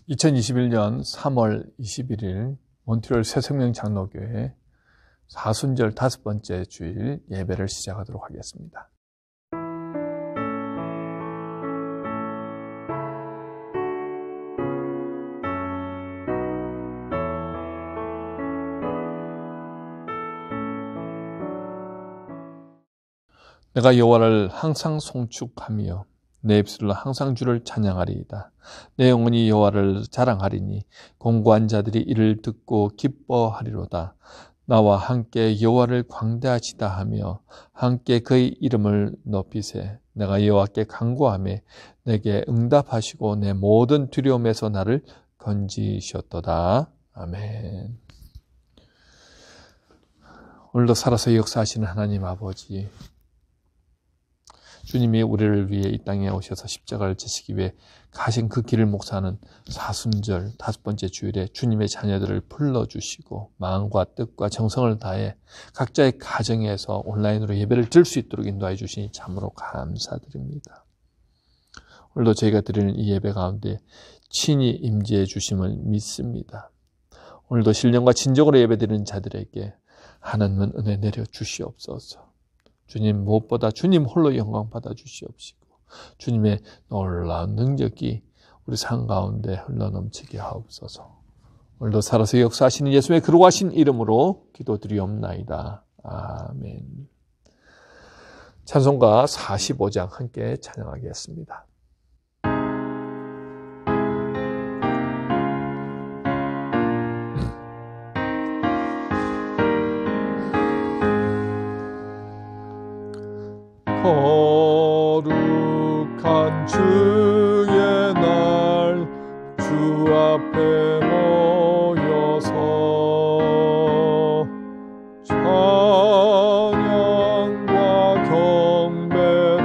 2021년 3월 21일 몬트리올 새생명 장로교회 사순절 5번째 주일 예배를 시작하도록 하겠습니다. 내가 여호와를 항상 송축하며 내 입술로 항상 주를 찬양하리이다. 내 영혼이 여호와를 자랑하리니 공고한 자들이 이를 듣고 기뻐하리로다. 나와 함께 여호와를 광대하시다 하며 함께 그의 이름을 높이세. 내가 여호와께 간구하며 내게 응답하시고 내 모든 두려움에서 나를 건지셨도다. 아멘. 오늘도 살아서 역사하시는 하나님 아버지, 주님이 우리를 위해 이 땅에 오셔서 십자가를 지시기 위해 가신 그 길을 목사하는 사순절 5번째 주일에 주님의 자녀들을 불러주시고 마음과 뜻과 정성을 다해 각자의 가정에서 온라인으로 예배를 드릴 수 있도록 인도해 주시니 참으로 감사드립니다. 오늘도 저희가 드리는 이 예배 가운데 친히 임재해 주심을 믿습니다. 오늘도 신령과 진정으로 예배 드리는 자들에게 하나님은 은혜 내려 주시옵소서. 주님, 무엇보다 주님 홀로 영광 받아 주시옵시고 주님의 놀라운 능력이 우리 삶 가운데 흘러넘치게 하옵소서. 오늘도 살아서 역사하시는 예수의 거룩하신 이름으로 기도드리옵나이다. 아멘. 찬송가 45장 함께 찬양하겠습니다. 거룩한 주의 날 주 앞에 모여서 찬양과 경배를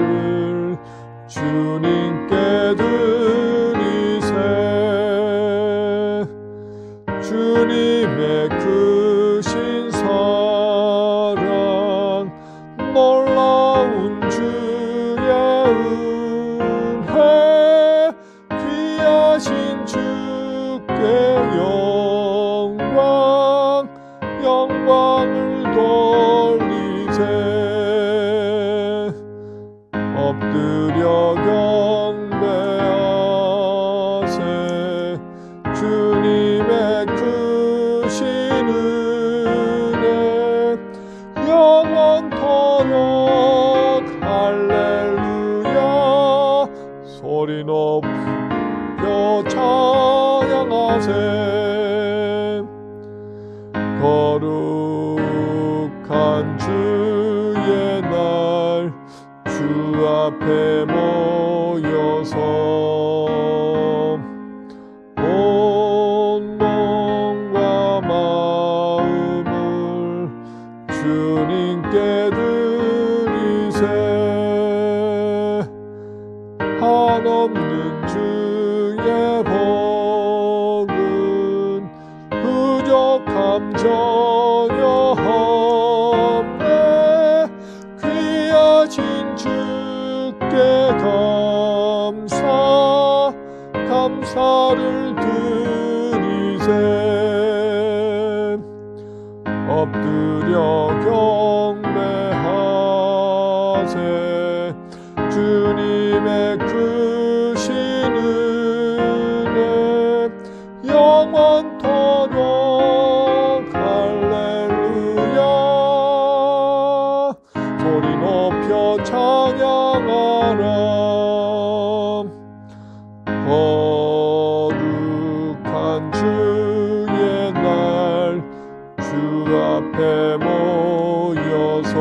주님께 드리세. 주님의 크신 사랑 놀라운 주의 은혜 귀하신 주께 영광을 돌리세. 엎드려 경배하세. 주님의 크신 은혜 영원토록 할렐루야. 소리 높여 찬양하세. 거룩한 주의 날 주 앞에 모여서 온 몸과 마음을 주님께 드리세. 한없는 주의 복은 부족함 전혀 없네. 귀하신 주께 감사를 드리세. 엎드려 경배하세. 주님의 크신 은혜 영원토록 할렐루야. 소리 높여 찬양하라. 거룩한 주의 날 주 앞에 모여서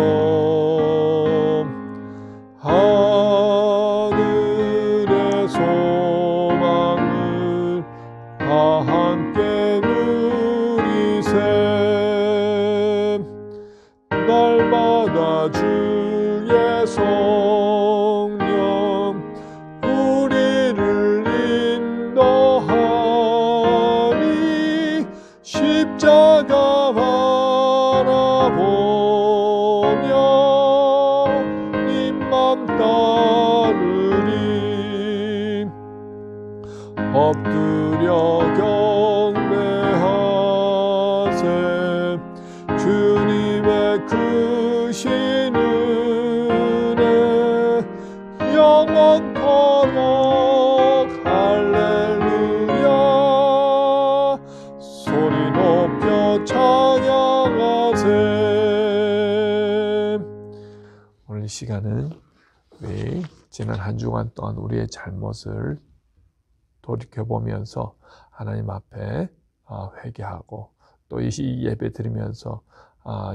하늘의 소망을 다 함께 누리세. 날마다 주의 성령 우리를 인도하니 십자가 바라보며 님만 따르리. 엎드려 경배하세. 주님의 크신 은혜 영원토록 할렐루야. 소리 높여 찬양하세. 오늘 이 시간은 우리 지난 한 주간 동안 우리의 잘못을 돌이켜보면서 하나님 앞에 회개하고 또 이 예배 드리면서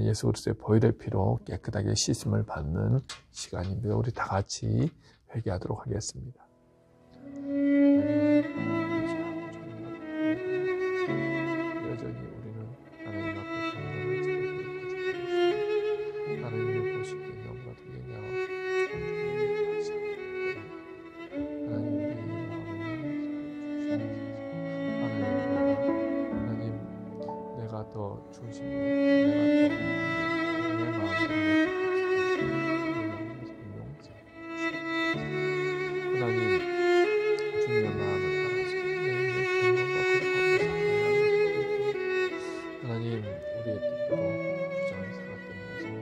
예수 그리스도의 보혈의 피로 깨끗하게 씻음을 받는 시간입니다. 우리 다 같이 회개하도록 하겠습니다. 여전히 우리는 하나님 앞에 경건을 지키도록 하겠습니다. 하나님을 보시기에 너무나도 예냐하고 하나님 우리의 마음을 하나님 내가 더 중심이 내 마음을 하나님 주님의 마음을 알아서 내 건강과 거룩함을 하나님 우리의 뜻대로 주장을 살았던 모습들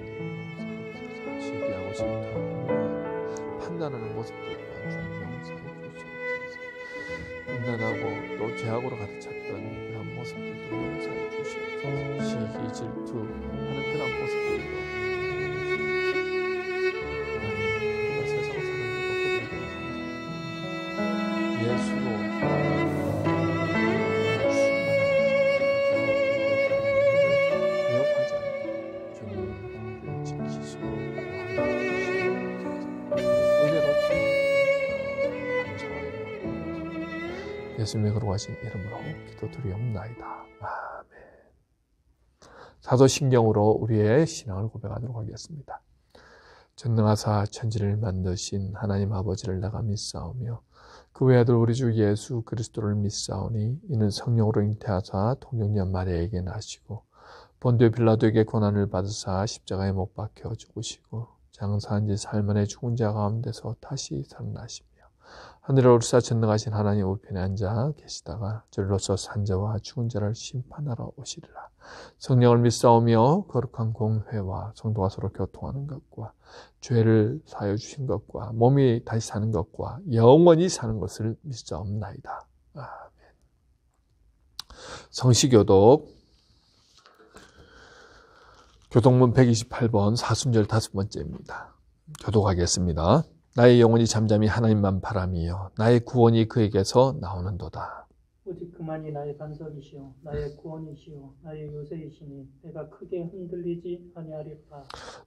시기하고 싫다 판단하는 모습들 또한 주님 용서해 주시옵소서. 음란하고 또 죄악으로 가득 찼던 그런 모습들도 용서해 주시옵소서. 시기 질투하는 그런 모습들도 하나님 우리가 세상 사는 것도 예수로 미혹하지 않고 주님 지키시고 은혜로 감사하여 예수님의 거룩하신 이름으로 기도드리옵나이다. 아멘. 사도신경으로 우리의 신앙을 고백하도록 하겠습니다. 전능하사 천지를 만드신 하나님 아버지를 내가 믿사오며 그 외아들 우리 주 예수 그리스도를 믿사오니 이는 성령으로 잉태하사 동정녀 마리아에게 나시고 본디오 빌라도에게 고난을 받으사 십자가에 못 박혀 죽으시고 장사한 지 사흘 만에 죽은 자 가운데서 다시 살아나시며 하늘에 오르사 전능하신 하나님 우편에 앉아 계시다가 저리로서 산자와 죽은 자를 심판하러 오시리라. 성령을 믿사오며 거룩한 공회와 성도가 서로 교통하는 것과 죄를 사하여 주신 것과 몸이 다시 사는 것과 영원히 사는 것을 믿사옵나이다. 아멘. 성시교독 교독문 128번 사순절 5번째입니다. 교독하겠습니다. 나의 영혼이 잠잠히 하나님만 바라미요 나의 구원이 그에게서 나오는도다. 오직 그만이 나의 반석이시요 나의 구원이시요 나의 요새이시니 내가 크게 흔들리지 아니하리라.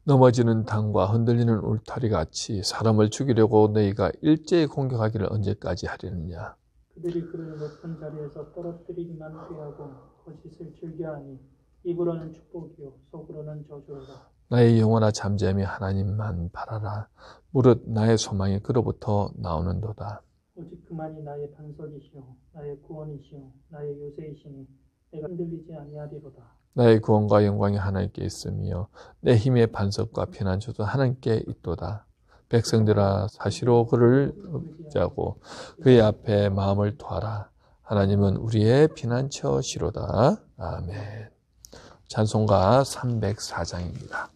넘어지는 당과 흔들리는 울타리 같이 사람을 죽이려고 너희가 일제히 공격하기를 언제까지 하려느냐. 그들이 그를 높은 자리에서 떨어뜨리기만 피하고 거짓을 즐겨하니 입으로는 축복이요 속으로는 저주로다. 나의 영혼아 잠잠히 하나님만 바라라. 무릇 나의 소망이 그로부터 나오는도다. 오직 그만이 나의 반석이시요 나의 구원이시요 나의 요새이시니 내가 흔들리지 아니하리로다. 나의 구원과 영광이 하나님께 있으며 내 힘의 반석과 피난처도 하나님께 있도다. 백성들아 사시로 그를 의지하고 그의 앞에 마음을 두어라. 하나님은 우리의 피난처시로다. 아멘. 찬송가 304장입니다.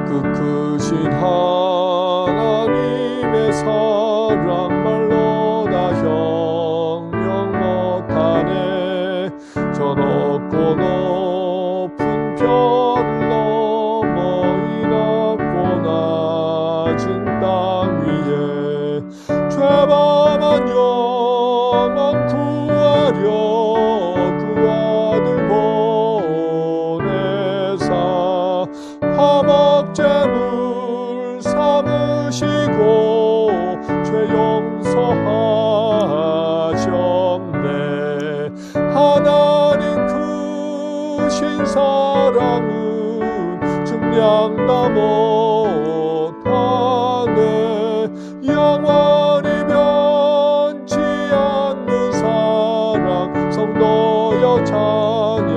그 크신 하나님의 사랑 말로 다 형용 못하네. 저 높고 높은 별을 넘어 이 낮고 낮은 땅 위에 죄범한 영혼 구하려 그 아들 보내사 화목제물 삼으시고 죄 용서하셨네. 하나님 크신 사랑은 증량다 못하네. 영원히 변치 않는 사랑 성도여 찬양하세.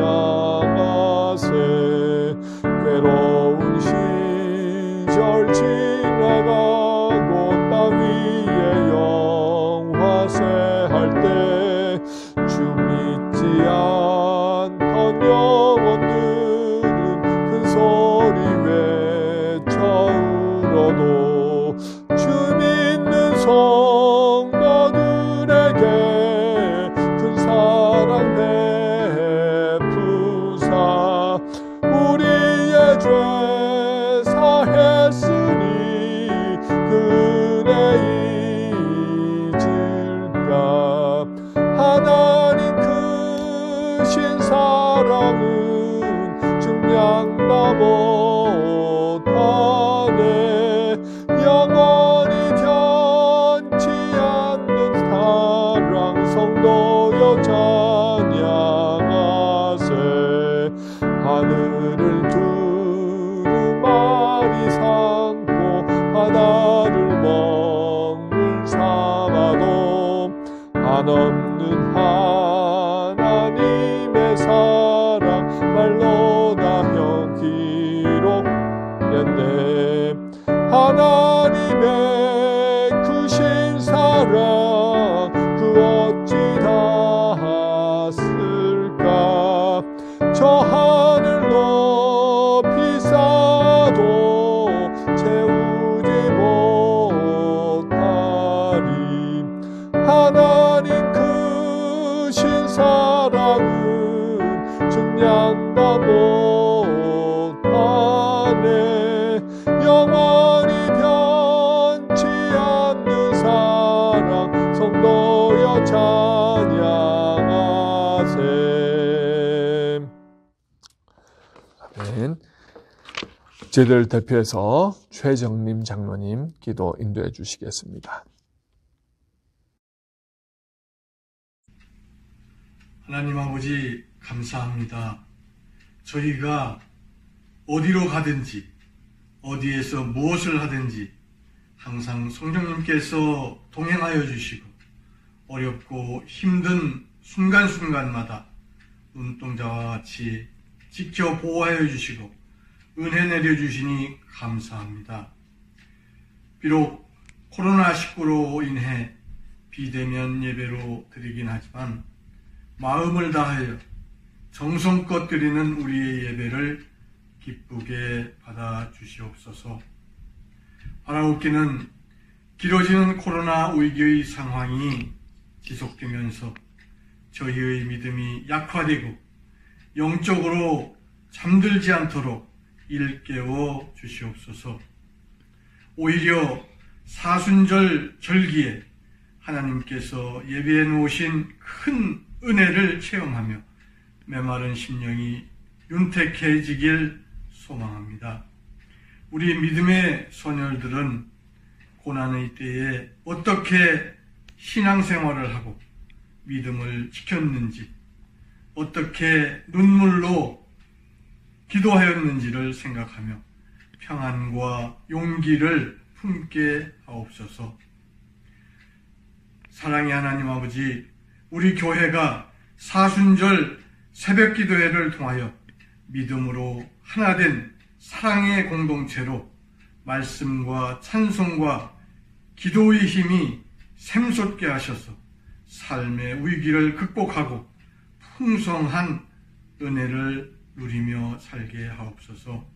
주신 사랑은 증량도 못하네. 영원히 변치 않는 사랑 성도여 찬양하세. 아멘. 저희들 대표해서 최정림 장로님 기도 인도해 주시겠습니다. 하나님 아버지 감사합니다. 저희가 어디로 가든지 어디에서 무엇을 하든지 항상 성령님께서 동행하여 주시고 어렵고 힘든 순간순간마다 눈동자와 같이 지켜 보호하여 주시고 은혜 내려주시니 감사합니다. 비록 코로나19로 인해 비대면 예배로 드리긴 하지만 마음을 다하여 정성껏 드리는 우리의 예배를 기쁘게 받아주시옵소서. 바라옵기는 길어지는 코로나 위기의 상황이 지속되면서 저희의 믿음이 약화되고 영적으로 잠들지 않도록 일깨워 주시옵소서. 오히려 사순절 절기에 하나님께서 예비해 놓으신 큰 은혜를 체험하며 메마른 심령이 윤택해지길 소망합니다. 우리 믿음의 소녀들은 고난의 때에 어떻게 신앙생활을 하고 믿음을 지켰는지, 어떻게 눈물로 기도하였는지를 생각하며 평안과 용기를 품게 하옵소서. 사랑의 하나님 아버지, 우리 교회가 사순절 새벽기도회를 통하여 믿음으로 하나된 사랑의 공동체로 말씀과 찬송과 기도의 힘이 샘솟게 하셔서 삶의 위기를 극복하고 풍성한 은혜를 누리며 살게 하옵소서.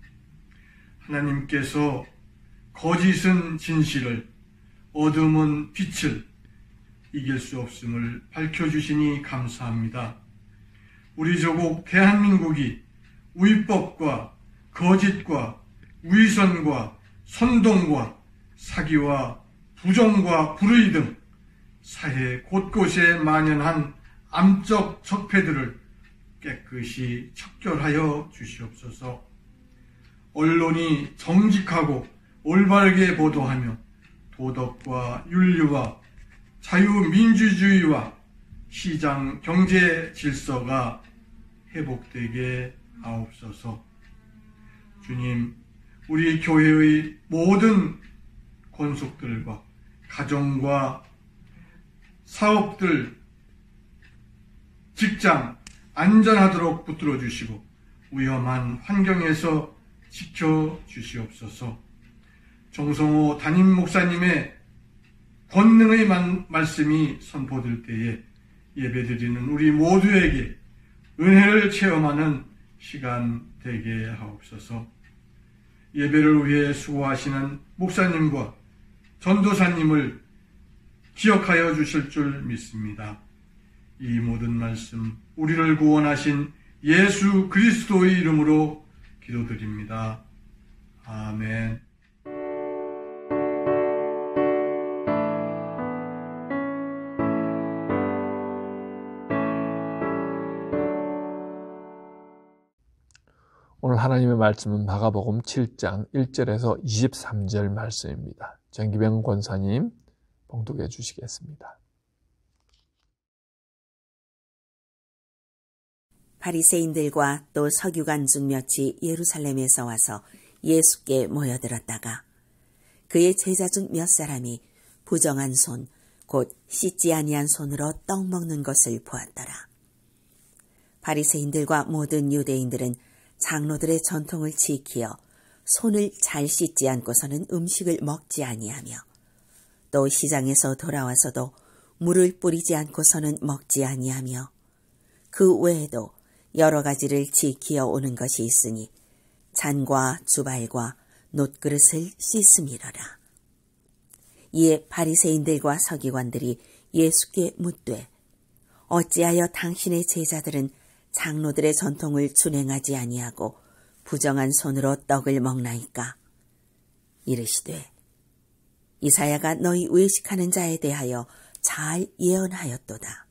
하나님께서 거짓은 진실을, 어둠은 빛을 이길 수 없음을 밝혀주시니 감사합니다. 우리 조국 대한민국이 위법과 거짓과 위선과 선동과 사기와 부정과 불의 등 사회 곳곳에 만연한 암적 적폐들을 깨끗이 척결하여 주시옵소서. 언론이 정직하고 올바르게 보도하며 도덕과 윤리와 자유민주주의와 시장 경제 질서가 회복되게 하옵소서. 주님, 우리 교회의 모든 권속들과 가정과 사업들, 직장 안전하도록 붙들어 주시고 위험한 환경에서 지켜 주시옵소서. 정성호 담임 목사님의 권능의 말씀이 선포될 때에 예배드리는 우리 모두에게 은혜를 체험하는 시간 되게 하옵소서. 예배를 위해 수고하시는 목사님과 전도사님을 기억하여 주실 줄 믿습니다. 이 모든 말씀 우리를 구원하신 예수 그리스도의 이름으로 기도드립니다. 아멘. 오늘 하나님의 말씀은 마가복음 7장 1절에서 23절 말씀입니다. 정기병 권사님 봉독해 주시겠습니다. 바리새인들과 또 서기관 중 몇이 예루살렘에서 와서 예수께 모여들었다가 그의 제자 중 몇 사람이 부정한 손, 곧 씻지 아니한 손으로 떡 먹는 것을 보았더라. 바리새인들과 모든 유대인들은 장로들의 전통을 지키어 손을 잘 씻지 않고서는 음식을 먹지 아니하며 또 시장에서 돌아와서도 물을 뿌리지 않고서는 먹지 아니하며 그 외에도 여러 가지를 지키어 오는 것이 있으니 잔과 주발과 놋그릇을 씻음이러라. 이에 바리새인들과 서기관들이 예수께 묻되 어찌하여 당신의 제자들은 장로들의 전통을 준행하지 아니하고 부정한 손으로 떡을 먹나이까? 이르시되 이사야가 너희 외식하는 자에 대하여 잘 예언하였도다.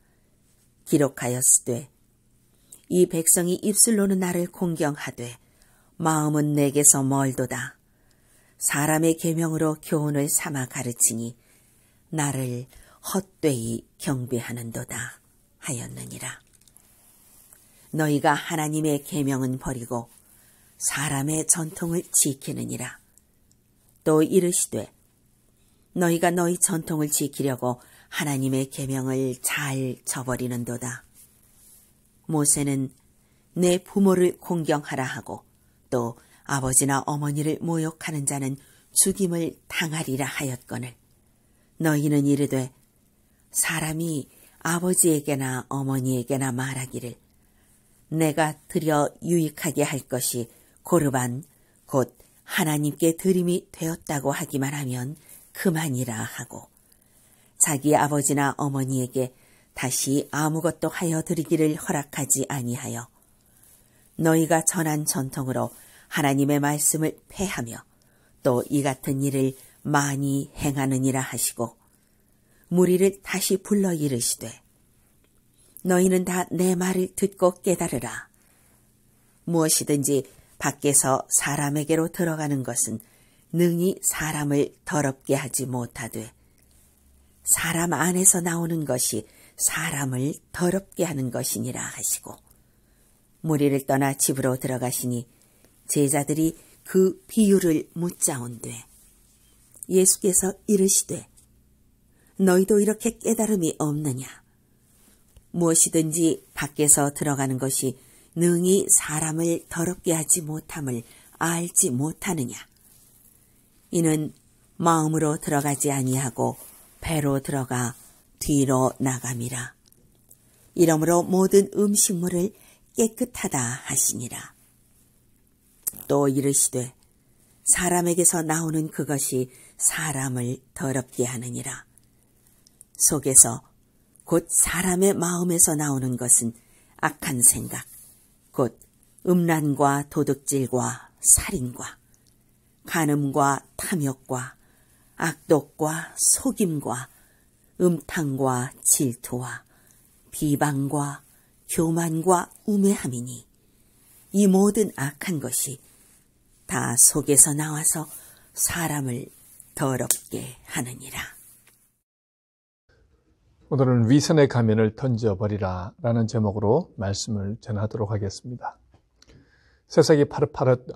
기록하였으되 이 백성이 입술로는 나를 공경하되 마음은 내게서 멀도다. 사람의 계명으로 교훈을 삼아 가르치니 나를 헛되이 경배하는도다 하였느니라. 너희가 하나님의 계명은 버리고 사람의 전통을 지키느니라. 또 이르시되 너희가 너희 전통을 지키려고 하나님의 계명을 잘 저버리는도다. 모세는 내 부모를 공경하라 하고 또 아버지나 어머니를 모욕하는 자는 죽임을 당하리라 하였거늘 너희는 이르되 사람이 아버지에게나 어머니에게나 말하기를 내가 드려 유익하게 할 것이 고르반 곧 하나님께 드림이 되었다고 하기만 하면 그만이라 하고 자기 아버지나 어머니에게 다시 아무것도 하여 드리기를 허락하지 아니하여 너희가 전한 전통으로 하나님의 말씀을 폐하며 또 이 같은 일을 많이 행하느니라 하시고 무리를 다시 불러 이르시되 너희는 다 내 말을 듣고 깨달으라. 무엇이든지 밖에서 사람에게로 들어가는 것은 능히 사람을 더럽게 하지 못하되 사람 안에서 나오는 것이 사람을 더럽게 하는 것이니라 하시고 무리를 떠나 집으로 들어가시니 제자들이 그 비유를 묻자온되 예수께서 이르시되 너희도 이렇게 깨달음이 없느냐? 무엇이든지 밖에서 들어가는 것이 능히 사람을 더럽게 하지 못함을 알지 못하느냐? 이는 마음으로 들어가지 아니하고 배로 들어가 뒤로 나감이라. 이러므로 모든 음식물을 깨끗하다 하시니라. 또 이르시되 사람에게서 나오는 그것이 사람을 더럽게 하느니라. 속에서 곧 사람의 마음에서 나오는 것은 악한 생각, 곧 음란과 도둑질과 살인과 간음과 탐욕과 악독과 속임과 음탕과 질투와 비방과 교만과 우매함이니 이 모든 악한 것이 다 속에서 나와서 사람을 더럽게 하느니라. 오늘은 위선의 가면을 던져버리라 라는 제목으로 말씀을 전하도록 하겠습니다. 세상이 파릇파릇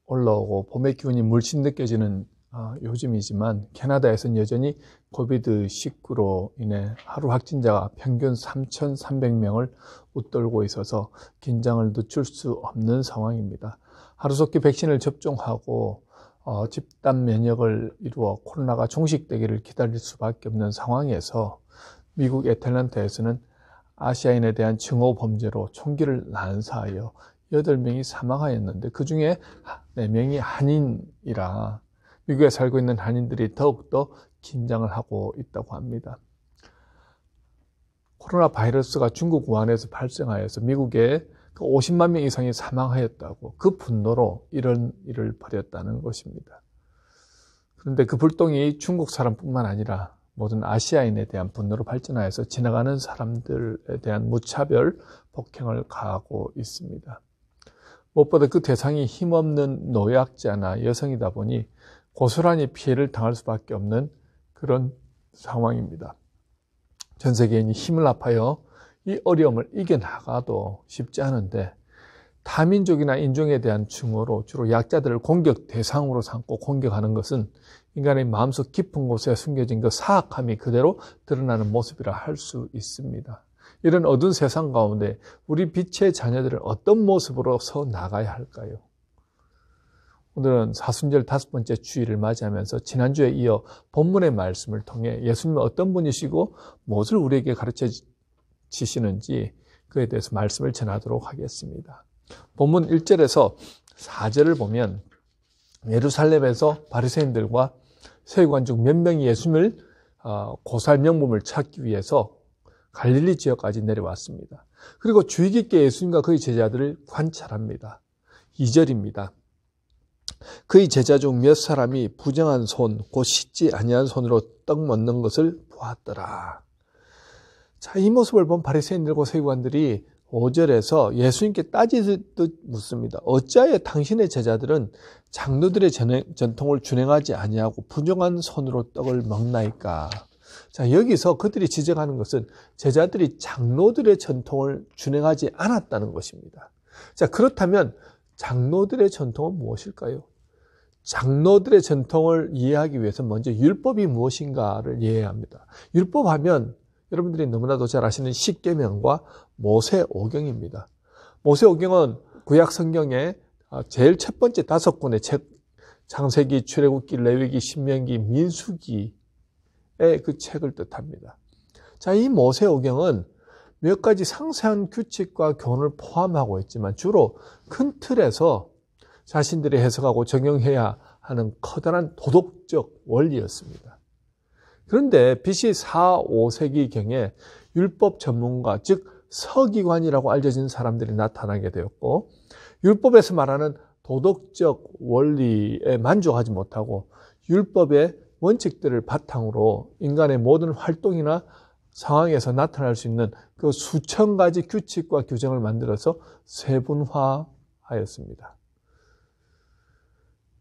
올라오고 봄의 기운이 물씬 느껴지는 요즘이지만 캐나다에서는 여전히 코비드-19로 인해 하루 확진자가 평균 3,300명을 웃돌고 있어서 긴장을 늦출 수 없는 상황입니다. 하루속히 백신을 접종하고 집단 면역을 이루어 코로나가 종식되기를 기다릴 수밖에 없는 상황에서 미국 애틀랜타에서는 아시아인에 대한 증오 범죄로 총기를 난사하여 8명이 사망하였는데 그 중에 4명이 한인이라 미국에 살고 있는 한인들이 더욱더 긴장을 하고 있다고 합니다. 코로나 바이러스가 중국 우한에서 발생하여서 미국에 50만 명 이상이 사망하였다고 그 분노로 이런 일을 벌였다는 것입니다. 그런데 그 불똥이 중국 사람뿐만 아니라 모든 아시아인에 대한 분노로 발전하여서 지나가는 사람들에 대한 무차별 폭행을 가하고 있습니다. 무엇보다 그 대상이 힘없는 노약자나 여성이다 보니 고스란히 피해를 당할 수밖에 없는 그런 상황입니다. 전 세계인이 힘을 합하여 이 어려움을 이겨나가도 쉽지 않은데 타민족이나 인종에 대한 증오로 주로 약자들을 공격 대상으로 삼고 공격하는 것은 인간의 마음속 깊은 곳에 숨겨진 그 사악함이 그대로 드러나는 모습이라 할 수 있습니다. 이런 어두운 세상 가운데 우리 빛의 자녀들을 어떤 모습으로 서 나가야 할까요? 오늘은 사순절 5번째 주일을 맞이하면서 지난주에 이어 본문의 말씀을 통해 예수님은 어떤 분이시고 무엇을 우리에게 가르쳐 주시는지 그에 대해서 말씀을 전하도록 하겠습니다. 본문 1절에서 4절을 보면 예루살렘에서 바리새인들과 서기관 중 몇 명이 예수님을 고소할 명분을 찾기 위해서 갈릴리 지역까지 내려왔습니다. 그리고 주의 깊게 예수님과 그의 제자들을 관찰합니다. 2절입니다. 그의 제자 중 몇 사람이 부정한 손, 곧 씻지 아니한 손으로 떡 먹는 것을 보았더라. 자, 이 모습을 본 바리새인들과 서기관들이 5절에서 예수님께 따지듯 묻습니다. 어찌하여 당신의 제자들은 장로들의 전통을 준행하지 아니하고 부정한 손으로 떡을 먹나이까? 자, 여기서 그들이 지적하는 것은 제자들이 장로들의 전통을 준행하지 않았다는 것입니다. 자, 그렇다면 장로들의 전통은 무엇일까요? 장로들의 전통을 이해하기 위해서 먼저 율법이 무엇인가를 이해해야 합니다. 율법하면 여러분들이 너무나도 잘 아시는 십계명과 모세오경입니다. 모세오경은 구약 성경의 제일 첫 번째 5권의 책, 창세기, 출애굽기, 레위기, 신명기, 민수기의 그 책을 뜻합니다. 자, 이 모세오경은 몇 가지 상세한 규칙과 교훈을 포함하고 있지만 주로 큰 틀에서 자신들이 해석하고 적용해야 하는 커다란 도덕적 원리였습니다. 그런데 BC 4, 5세기경에 율법 전문가, 즉 서기관이라고 알려진 사람들이 나타나게 되었고, 율법에서 말하는 도덕적 원리에 만족하지 못하고 율법의 원칙들을 바탕으로 인간의 모든 활동이나 상황에서 나타날 수 있는 그 수천 가지 규칙과 규정을 만들어서 세분화하였습니다.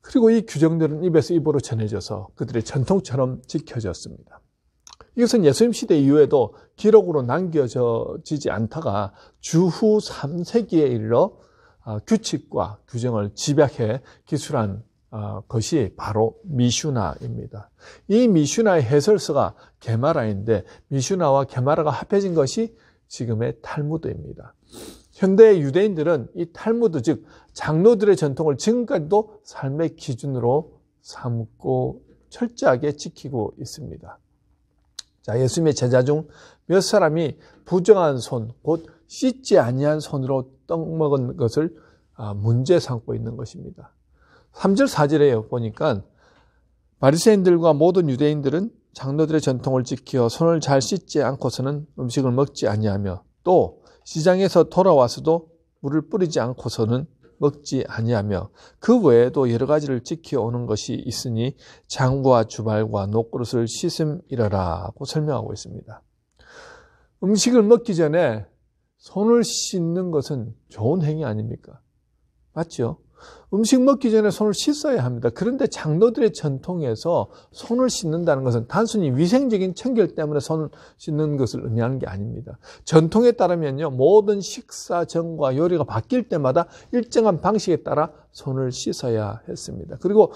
그리고 이 규정들은 입에서 입으로 전해져서 그들의 전통처럼 지켜졌습니다. 이것은 예수님 시대 이후에도 기록으로 남겨지지 않다가 주후 3세기에 이르러 규칙과 규정을 집약해 기술한 것이 바로 미슈나입니다. 이 미슈나의 해설서가 게마라인데 미슈나와 게마라가 합해진 것이 지금의 탈무드입니다. 현대 유대인들은 이 탈무드, 즉 장로들의 전통을 지금까지도 삶의 기준으로 삼고 철저하게 지키고 있습니다. 자, 예수님의 제자 중 몇 사람이 부정한 손, 곧 씻지 아니한 손으로 떡 먹은 것을 문제 삼고 있는 것입니다. 3절 4절에 보니까 바리새인들과 모든 유대인들은 장로들의 전통을 지켜 손을 잘 씻지 않고서는 음식을 먹지 아니하며 또 시장에서 돌아와서도 물을 뿌리지 않고서는 먹지 아니하며 그 외에도 여러 가지를 지켜오는 것이 있으니 장과 주발과 녹그릇을 씻음이라라고 설명하고 있습니다. 음식을 먹기 전에 손을 씻는 것은 좋은 행위 아닙니까? 맞죠? 음식 먹기 전에 손을 씻어야 합니다. 그런데 장로들의 전통에서 손을 씻는다는 것은 단순히 위생적인 청결 때문에 손을 씻는 것을 의미하는 게 아닙니다. 전통에 따르면요, 모든 식사 전과 요리가 바뀔 때마다 일정한 방식에 따라 손을 씻어야 했습니다. 그리고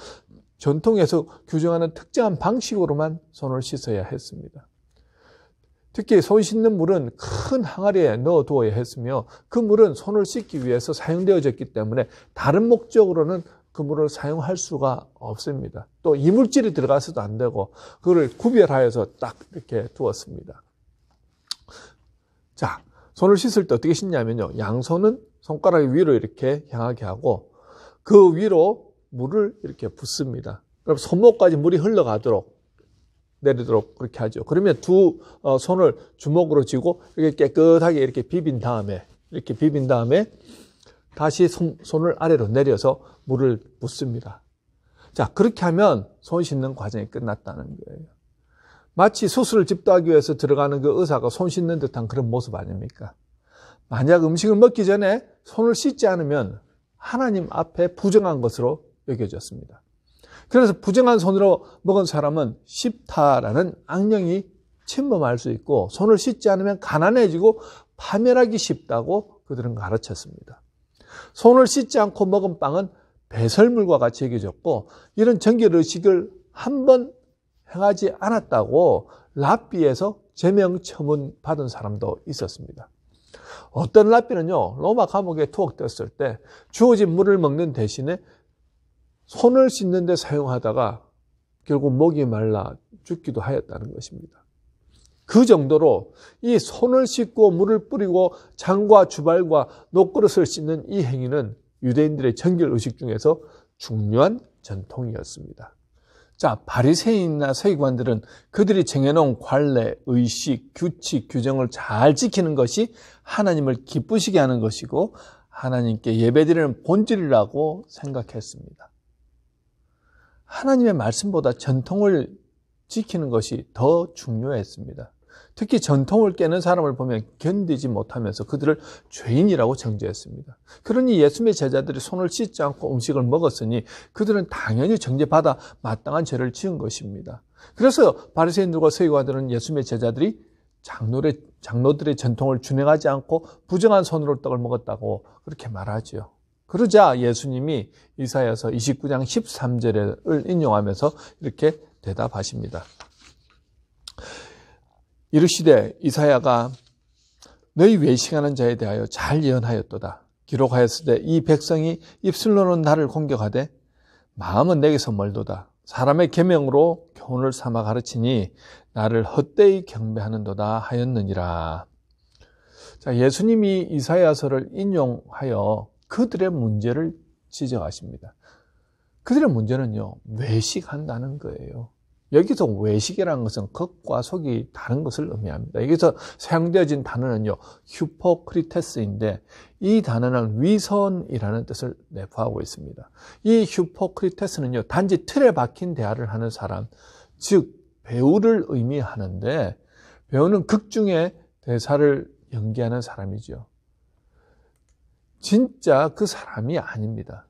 전통에서 규정하는 특정한 방식으로만 손을 씻어야 했습니다. 특히 손 씻는 물은 큰 항아리에 넣어두어야 했으며 그 물은 손을 씻기 위해서 사용되어졌기 때문에 다른 목적으로는 그 물을 사용할 수가 없습니다. 또 이물질이 들어가서도 안 되고 그걸 구별하여서 딱 이렇게 두었습니다. 자, 손을 씻을 때 어떻게 씻냐면요, 양손은 손가락 위로 이렇게 향하게 하고 그 위로 물을 이렇게 붓습니다. 그럼 손목까지 물이 흘러가도록 내리도록 그렇게 하죠. 그러면 두 손을 주먹으로 쥐고 이렇게 깨끗하게 이렇게 비빈 다음에 다시 손을 아래로 내려서 물을 붓습니다. 자, 그렇게 하면 손 씻는 과정이 끝났다는 거예요. 마치 수술을 집도하기 위해서 들어가는 그 의사가 손 씻는 듯한 그런 모습 아닙니까? 만약 음식을 먹기 전에 손을 씻지 않으면 하나님 앞에 부정한 것으로 여겨졌습니다. 그래서 부정한 손으로 먹은 사람은 십타라는 악령이 침범할 수 있고 손을 씻지 않으면 가난해지고 파멸하기 쉽다고 그들은 가르쳤습니다. 손을 씻지 않고 먹은 빵은 배설물과 같이 여겨졌고 이런 정결의식을 한 번 행하지 않았다고 랍비에서 제명 처분 받은 사람도 있었습니다. 어떤 랍비는요, 로마 감옥에 투옥되었을 때 주어진 물을 먹는 대신에 손을 씻는 데 사용하다가 결국 목이 말라 죽기도 하였다는 것입니다. 그 정도로 이 손을 씻고 물을 뿌리고 장과 주발과 녹그릇을 씻는 이 행위는 유대인들의 정결 의식 중에서 중요한 전통이었습니다. 자, 바리새인이나 서기관들은 그들이 정해놓은 관례, 의식, 규칙, 규정을 잘 지키는 것이 하나님을 기쁘시게 하는 것이고 하나님께 예배드리는 본질이라고 생각했습니다. 하나님의 말씀보다 전통을 지키는 것이 더 중요했습니다. 특히 전통을 깨는 사람을 보면 견디지 못하면서 그들을 죄인이라고 정죄했습니다. 그러니 예수님의 제자들이 손을 씻지 않고 음식을 먹었으니 그들은 당연히 정죄받아 마땅한 죄를 지은 것입니다. 그래서 바리새인들과 서기관들은 예수님의 제자들이 장로들의 전통을 준행하지 않고 부정한 손으로 떡을 먹었다고 그렇게 말하지요. 그러자 예수님이 이사야서 29장 13절을 인용하면서 이렇게 대답하십니다. 이르시되 이사야가 너희 외식하는 자에 대하여 잘 예언하였도다. 기록하였으되 이 백성이 입술로는 나를 공격하되 마음은 내게서 멀도다. 사람의 계명으로 교훈을 삼아 가르치니 나를 헛되이 경배하는도다 하였느니라. 자, 예수님이 이사야서를 인용하여 그들의 문제를 지적하십니다. 그들의 문제는요, 외식한다는 거예요. 여기서 외식이라는 것은 겉과 속이 다른 것을 의미합니다. 여기서 사용되어진 단어는요, 휴포크리테스인데 이 단어는 위선이라는 뜻을 내포하고 있습니다. 이 휴포크리테스는요, 단지 틀에 박힌 대화를 하는 사람, 즉 배우를 의미하는데 배우는 극 중에 대사를 연기하는 사람이죠. 진짜 그 사람이 아닙니다.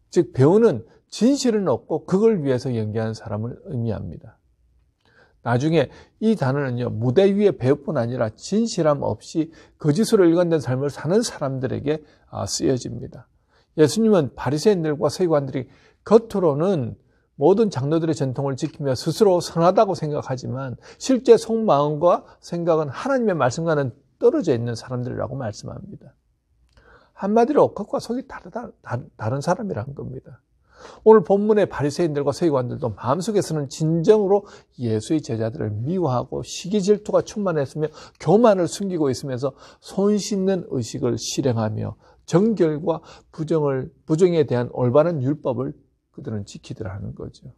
즉 배우는 진실은 없고 그걸 위해서 연기하는 사람을 의미합니다. 나중에 이 단어는요, 무대 위의 배우뿐 아니라 진실함 없이 거짓으로 일관된 삶을 사는 사람들에게 쓰여집니다. 예수님은 바리새인들과 서기관들이 겉으로는 모든 장로들의 전통을 지키며 스스로 선하다고 생각하지만 실제 속마음과 생각은 하나님의 말씀과는 떨어져 있는 사람들이라고 말씀합니다. 한마디로 겉과 속이 다른 사람이란 겁니다. 오늘 본문의 바리새인들과 서기관들도 마음속에서는 진정으로 예수의 제자들을 미워하고 시기 질투가 충만했으며 교만을 숨기고 있으면서 손 씻는 의식을 실행하며 정결과 부정에 대한 올바른 율법을 그들은 지키더라는 거죠.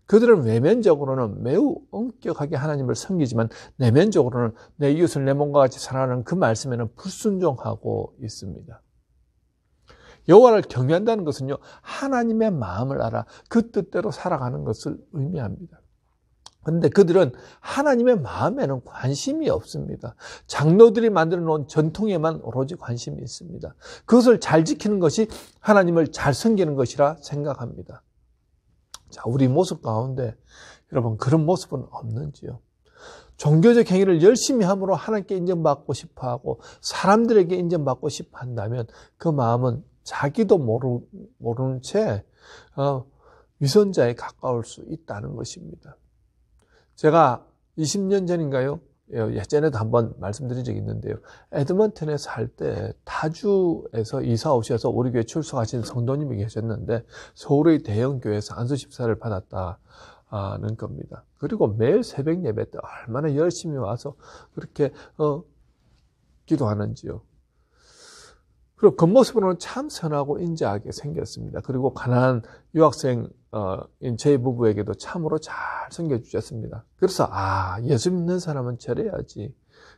그들은 외면적으로는 매우 엄격하게 하나님을 섬기지만 내면적으로는 내 이웃을 내 몸과 같이 사랑하는 그 말씀에는 불순종하고 있습니다. 여호와를 경외한다는 것은요, 하나님의 마음을 알아 그 뜻대로 살아가는 것을 의미합니다. 그런데 그들은 하나님의 마음에는 관심이 없습니다. 장로들이 만들어 놓은 전통에만 오로지 관심이 있습니다. 그것을 잘 지키는 것이 하나님을 잘 섬기는 것이라 생각합니다. 자, 우리 모습 가운데 여러분 그런 모습은 없는지요? 종교적 행위를 열심히 함으로 하나님께 인정받고 싶어하고 사람들에게 인정받고 싶어 한다면 그 마음은 자기도 모르는 채 위선자에 가까울 수 있다는 것입니다. 제가 20년 전인가요? 예전에도 한번 말씀드린 적이 있는데요. 에드먼튼에 살 때 타주에서 이사 오셔서 우리 교회 출석하신 성도님이 계셨는데 서울의 대형 교회에서 안수 집사를 받았다는 겁니다. 그리고 매일 새벽 예배 때 얼마나 열심히 와서 그렇게 기도하는지요. 그리고 겉모습으로는 참 선하고 인자하게 생겼습니다. 그리고 가난한 유학생인 제 부부에게도 참으로 잘 섬겨주셨습니다. 그래서 예수 믿는 사람은 저래야지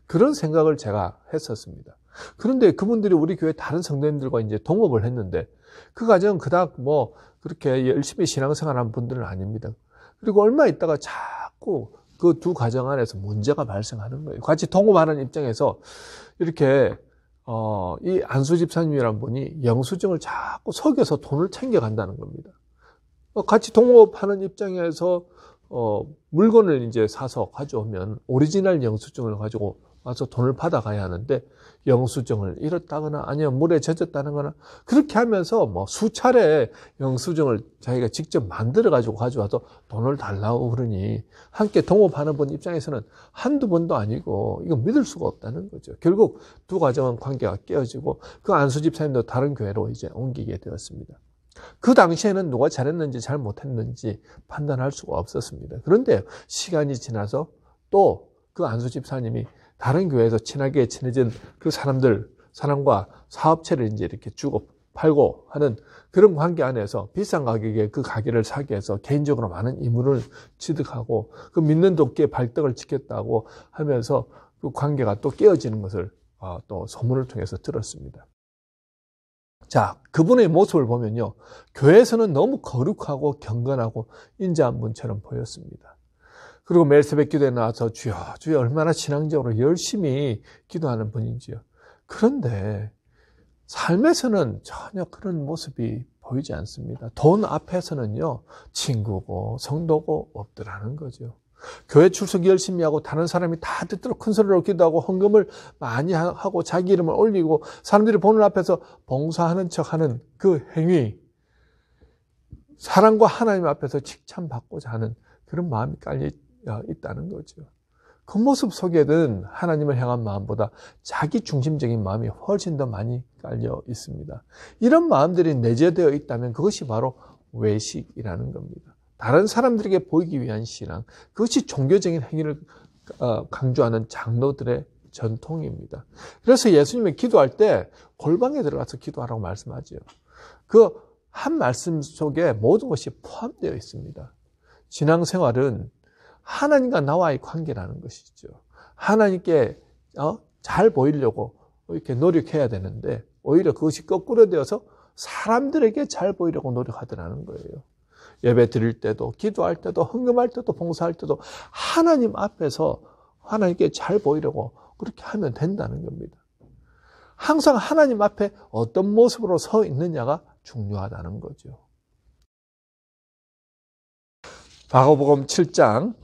그런 생각을 제가 했었습니다. 그런데 그분들이 우리 교회 다른 성도님들과 이제 동업을 했는데 그 과정은 그닥 그렇게 열심히 신앙생활한 분들은 아닙니다. 그리고 얼마 있다가 자꾸 그 두 가정 안에서 문제가 발생하는 거예요. 같이 동업하는 입장에서 이렇게 이 안수 집사님이란 분이 영수증을 자꾸 속여서 돈을 챙겨간다는 겁니다. 같이 동업하는 입장에서 물건을 이제 사서 가져오면 오리지널 영수증을 가지고 와서 돈을 받아가야 하는데 영수증을 잃었다거나 아니면 물에 젖었다는 거나 그렇게 하면서 수차례 영수증을 자기가 직접 만들어 가지고 가져와서 돈을 달라고 그러니 함께 동업하는 분 입장에서는 한두 번도 아니고 이거 믿을 수가 없다는 거죠. 결국 두 가정은 관계가 깨어지고 그 안수 집사님도 다른 교회로 이제 옮기게 되었습니다. 그 당시에는 누가 잘했는지 잘못했는지 판단할 수가 없었습니다. 그런데 시간이 지나서 또 그 안수 집사님이 다른 교회에서 친해진 그 사람과 사업체를 이제 이렇게 주고 팔고 하는 그런 관계 안에서 비싼 가격에 그 가게를 사게 해서 개인적으로 많은 이물을 취득하고 그 믿는 도끼의 발등을 지켰다고 하면서 그 관계가 또 깨어지는 것을 또 소문을 통해서 들었습니다. 자, 그분의 모습을 보면요, 교회에서는 너무 거룩하고 경건하고 인자한 분처럼 보였습니다. 그리고 매일 새벽 기도에 나와서 주여 주여 얼마나 신앙적으로 열심히 기도하는 분인지요. 그런데 삶에서는 전혀 그런 모습이 보이지 않습니다. 돈 앞에서는요, 친구고 성도고 없더라는 거죠. 교회 출석 열심히 하고 다른 사람이 다 듣도록 큰 소리로 기도하고 헌금을 많이 하고 자기 이름을 올리고 사람들이 보는 앞에서 봉사하는 척하는 그 행위, 사랑과 하나님 앞에서 칭찬받고자 하는 그런 마음이 깔려 있다는 거죠. 그 모습 속에는 하나님을 향한 마음보다 자기 중심적인 마음이 훨씬 더 많이 깔려 있습니다. 이런 마음들이 내재되어 있다면 그것이 바로 외식이라는 겁니다. 다른 사람들에게 보이기 위한 신앙, 그것이 종교적인 행위를 강조하는 장로들의 전통입니다. 그래서 예수님이 기도할 때 골방에 들어가서 기도하라고 말씀하죠. 그 한 말씀 속에 모든 것이 포함되어 있습니다. 신앙생활은 하나님과 나와의 관계라는 것이죠. 하나님께 잘 보이려고 이렇게 노력해야 되는데 오히려 그것이 거꾸로 되어서 사람들에게 잘 보이려고 노력하더라는 거예요. 예배 드릴 때도, 기도할 때도, 헌금할 때도, 봉사할 때도 하나님 앞에서 하나님께 잘 보이려고 그렇게 하면 된다는 겁니다. 항상 하나님 앞에 어떤 모습으로 서 있느냐가 중요하다는 거죠. 마가복음 7장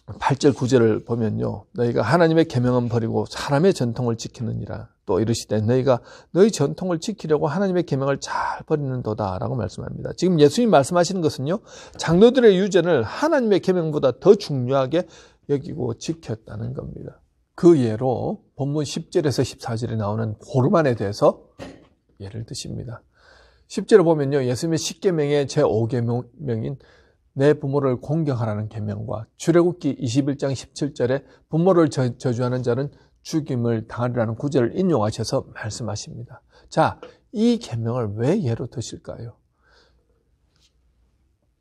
8절 9절을 보면요, 너희가 하나님의 계명은 버리고 사람의 전통을 지키느니라. 또 이르시되 너희가 너희 전통을 지키려고 하나님의 계명을 잘 버리는도다 라고 말씀합니다. 지금 예수님 말씀하시는 것은요, 장로들의 유전을 하나님의 계명보다 더 중요하게 여기고 지켰다는 겁니다. 그 예로 본문 10절에서 14절에 나오는 고르반에 대해서 예를 드십니다. 10절을 보면요, 예수님의 10계명의 제5계명인 내 부모를 공경하라는 계명과 출애굽기 21장 17절에 부모를 저주하는 자는 죽임을 당하리라는 구절을 인용하셔서 말씀하십니다. 자, 이 계명을 왜 예로 드실까요?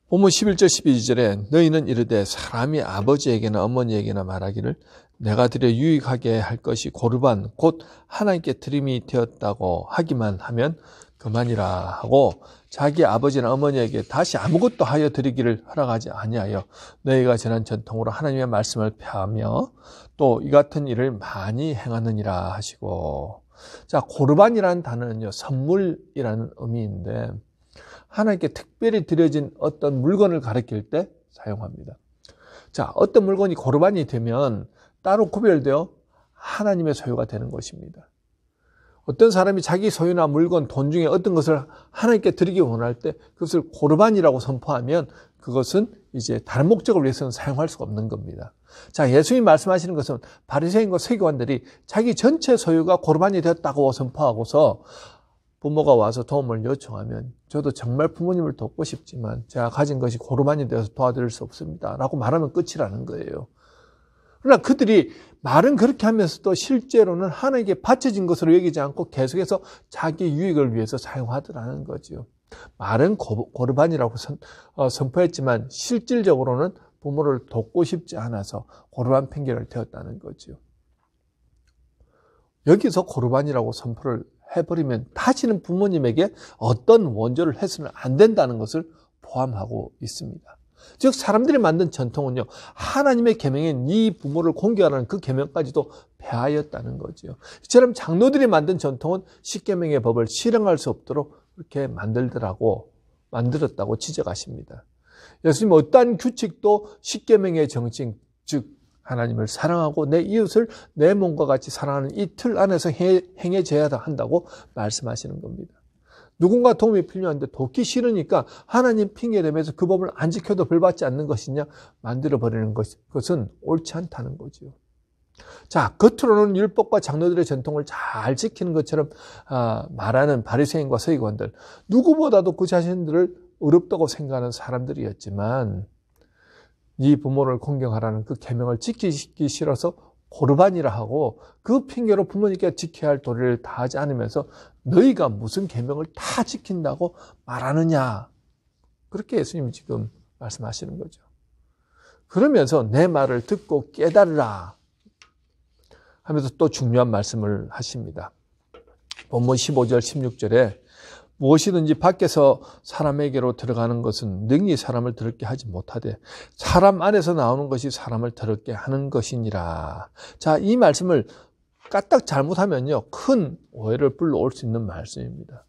본문 11절 12절에 너희는 이르되 사람이 아버지에게나 어머니에게나 말하기를 내가 드려 유익하게 할 것이 고르반 곧 하나님께 드림이 되었다고 하기만 하면 그만이라 하고 자기 아버지나 어머니에게 다시 아무것도 하여 드리기를 허락하지 아니하여 너희가 전한 전통으로 하나님의 말씀을 폐하며 또 이 같은 일을 많이 행하느니라 하시고, 자, 고르반이라는 단어는요, 선물이라는 의미인데 하나님께 특별히 드려진 어떤 물건을 가리킬 때 사용합니다. 자, 어떤 물건이 고르반이 되면 따로 구별되어 하나님의 소유가 되는 것입니다. 어떤 사람이 자기 소유나 물건, 돈 중에 어떤 것을 하나님께 드리기 원할 때 그것을 고르반이라고 선포하면 그것은 이제 다른 목적을 위해서는 사용할 수가 없는 겁니다. 자, 예수님이 말씀하시는 것은 바리새인과 서기관들이 자기 전체 소유가 고르반이 되었다고 선포하고서 부모가 와서 도움을 요청하면 저도 정말 부모님을 돕고 싶지만 제가 가진 것이 고르반이 되어서 도와드릴 수 없습니다 라고 말하면 끝이라는 거예요. 그러나 그들이 말은 그렇게 하면서도 실제로는 하나님께 바쳐진 것으로 여기지 않고 계속해서 자기 유익을 위해서 사용하더라는 거죠. 말은 고르반이라고 선포했지만 실질적으로는 부모를 돕고 싶지 않아서 고르반 핑계를 대었다는 거죠. 여기서 고르반이라고 선포를 해버리면 다시는 부모님에게 어떤 원조를 해서는 안 된다는 것을 포함하고 있습니다. 즉 사람들이 만든 전통은요, 하나님의 계명인 이 부모를 공경하라는 그 계명까지도 폐하였다는 거죠. 이처럼 장로들이 만든 전통은 10계명의 법을 실행할 수 없도록 그렇게 만들었다고 지적하십니다. 예수님 어떠한 규칙도 10계명의 정신, 즉 하나님을 사랑하고 내 이웃을 내 몸과 같이 사랑하는 이 틀 안에서 행해져야 한다고 말씀하시는 겁니다. 누군가 도움이 필요한데 돕기 싫으니까 하나님 핑계대면서 그 법을 안 지켜도 벌받지 않는 것이냐 만들어버리는 것은 옳지 않다는 거죠. 자, 겉으로는 율법과 장로들의 전통을 잘 지키는 것처럼 말하는 바리새인과 서기관들, 누구보다도 그 자신들을 어렵다고 생각하는 사람들이었지만 이 부모를 공경하라는 그 계명을 지키기 싫어서 고르반이라 하고 그 핑계로 부모님께 지켜야 할 도리를 다하지 않으면서 너희가 무슨 계명을 다 지킨다고 말하느냐. 그렇게 예수님이 지금 말씀하시는 거죠. 그러면서 내 말을 듣고 깨달으라 하면서 또 중요한 말씀을 하십니다. 본문 15절 16절에 무엇이든지 밖에서 사람에게로 들어가는 것은 능히 사람을 더럽게 하지 못하되 사람 안에서 나오는 것이 사람을 더럽게 하는 것이니라. 자, 이 말씀을 까딱 잘못하면요 큰 오해를 불러올 수 있는 말씀입니다.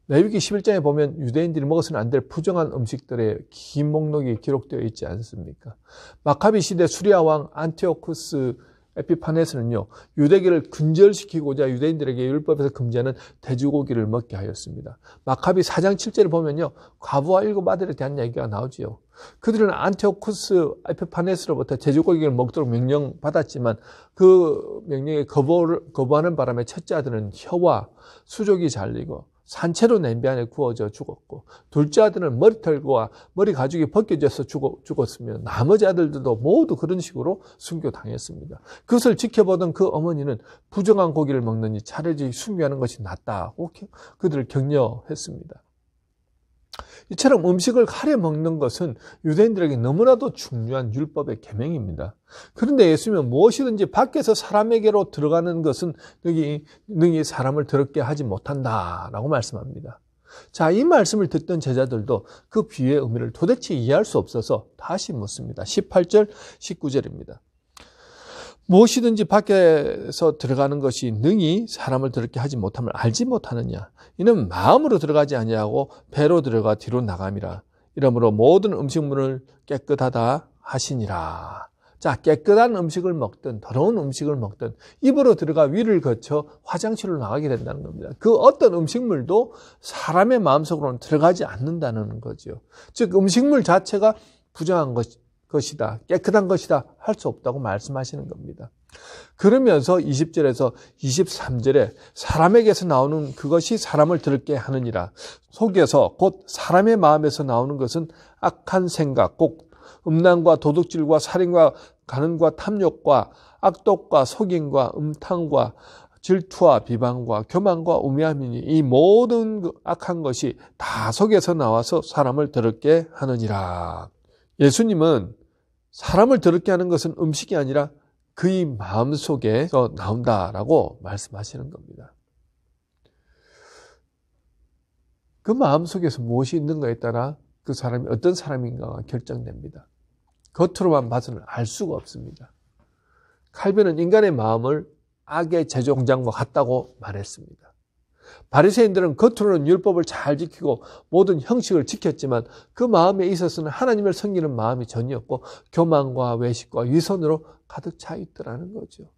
레위기 11장에 보면 유대인들이 먹어서는 안 될 부정한 음식들의 긴 목록이 기록되어 있지 않습니까? 마카비 시대 수리아 왕 안티오쿠스 에피파네스는요 유대계를 근절시키고자 유대인들에게 율법에서 금지하는 돼지고기를 먹게 하였습니다. 마카비 4장 7절을 보면요 과부와 7 아들에 대한 얘기가 나오지요. 그들은 안티오쿠스 에피파네스로부터 돼지고기를 먹도록 명령받았지만 그 명령에 거부하는 바람에 첫째 아들은 혀와 수족이 잘리고 산채로 냄비 안에 구워져 죽었고 둘째 아들은 머리털과 머리 가죽이 벗겨져서 죽었으며 나머지 아들들도 모두 그런 식으로 순교당했습니다. 그것을 지켜보던 그 어머니는 부정한 고기를 먹느니 차라리 순교하는 것이 낫다고 그들을 격려했습니다. 이처럼 음식을 가려 먹는 것은 유대인들에게 너무나도 중요한 율법의 계명입니다. 그런데 예수님은 무엇이든지 밖에서 사람에게로 들어가는 것은 능히 사람을 더럽게 하지 못한다라고 말씀합니다. 자, 이 말씀을 듣던 제자들도 그 비유의 의미를 도대체 이해할 수 없어서 다시 묻습니다. 18절, 19절입니다. 무엇이든지 밖에서 들어가는 것이 능히 사람을 더럽게 하지 못함을 알지 못하느냐. 이는 마음으로 들어가지 아니하고 배로 들어가 뒤로 나감이라. 이러므로 모든 음식물을 깨끗하다 하시니라. 자, 깨끗한 음식을 먹든 더러운 음식을 먹든 입으로 들어가 위를 거쳐 화장실로 나가게 된다는 겁니다. 그 어떤 음식물도 사람의 마음속으로는 들어가지 않는다는 거죠. 즉 음식물 자체가 부정한 것이다, 깨끗한 것이다 할 수 없다고 말씀하시는 겁니다. 그러면서 20절에서 23절에 사람에게서 나오는 그것이 사람을 더럽게 하느니라. 속에서 곧 사람의 마음에서 나오는 것은 악한 생각, 곧 음란과 도둑질과 살인과 간음과 탐욕과 악독과 속임과 음탕과 질투와 비방과 교만과 우매함이니 이 모든 악한 것이 다 속에서 나와서 사람을 더럽게 하느니라. 예수님은 사람을 더럽게 하는 것은 음식이 아니라 그의 마음속에서 나온다라고 말씀하시는 겁니다. 그 마음속에서 무엇이 있는가에 따라 그 사람이 어떤 사람인가가 결정됩니다. 겉으로만 봐서는 알 수가 없습니다. 칼빈은 인간의 마음을 악의 제조 공장과 같다고 말했습니다. 바리새인들은 겉으로는 율법을 잘 지키고 모든 형식을 지켰지만 그 마음에 있어서는 하나님을 섬기는 마음이 전이었고 교만과 외식과 위선으로 가득 차 있더라는 거죠.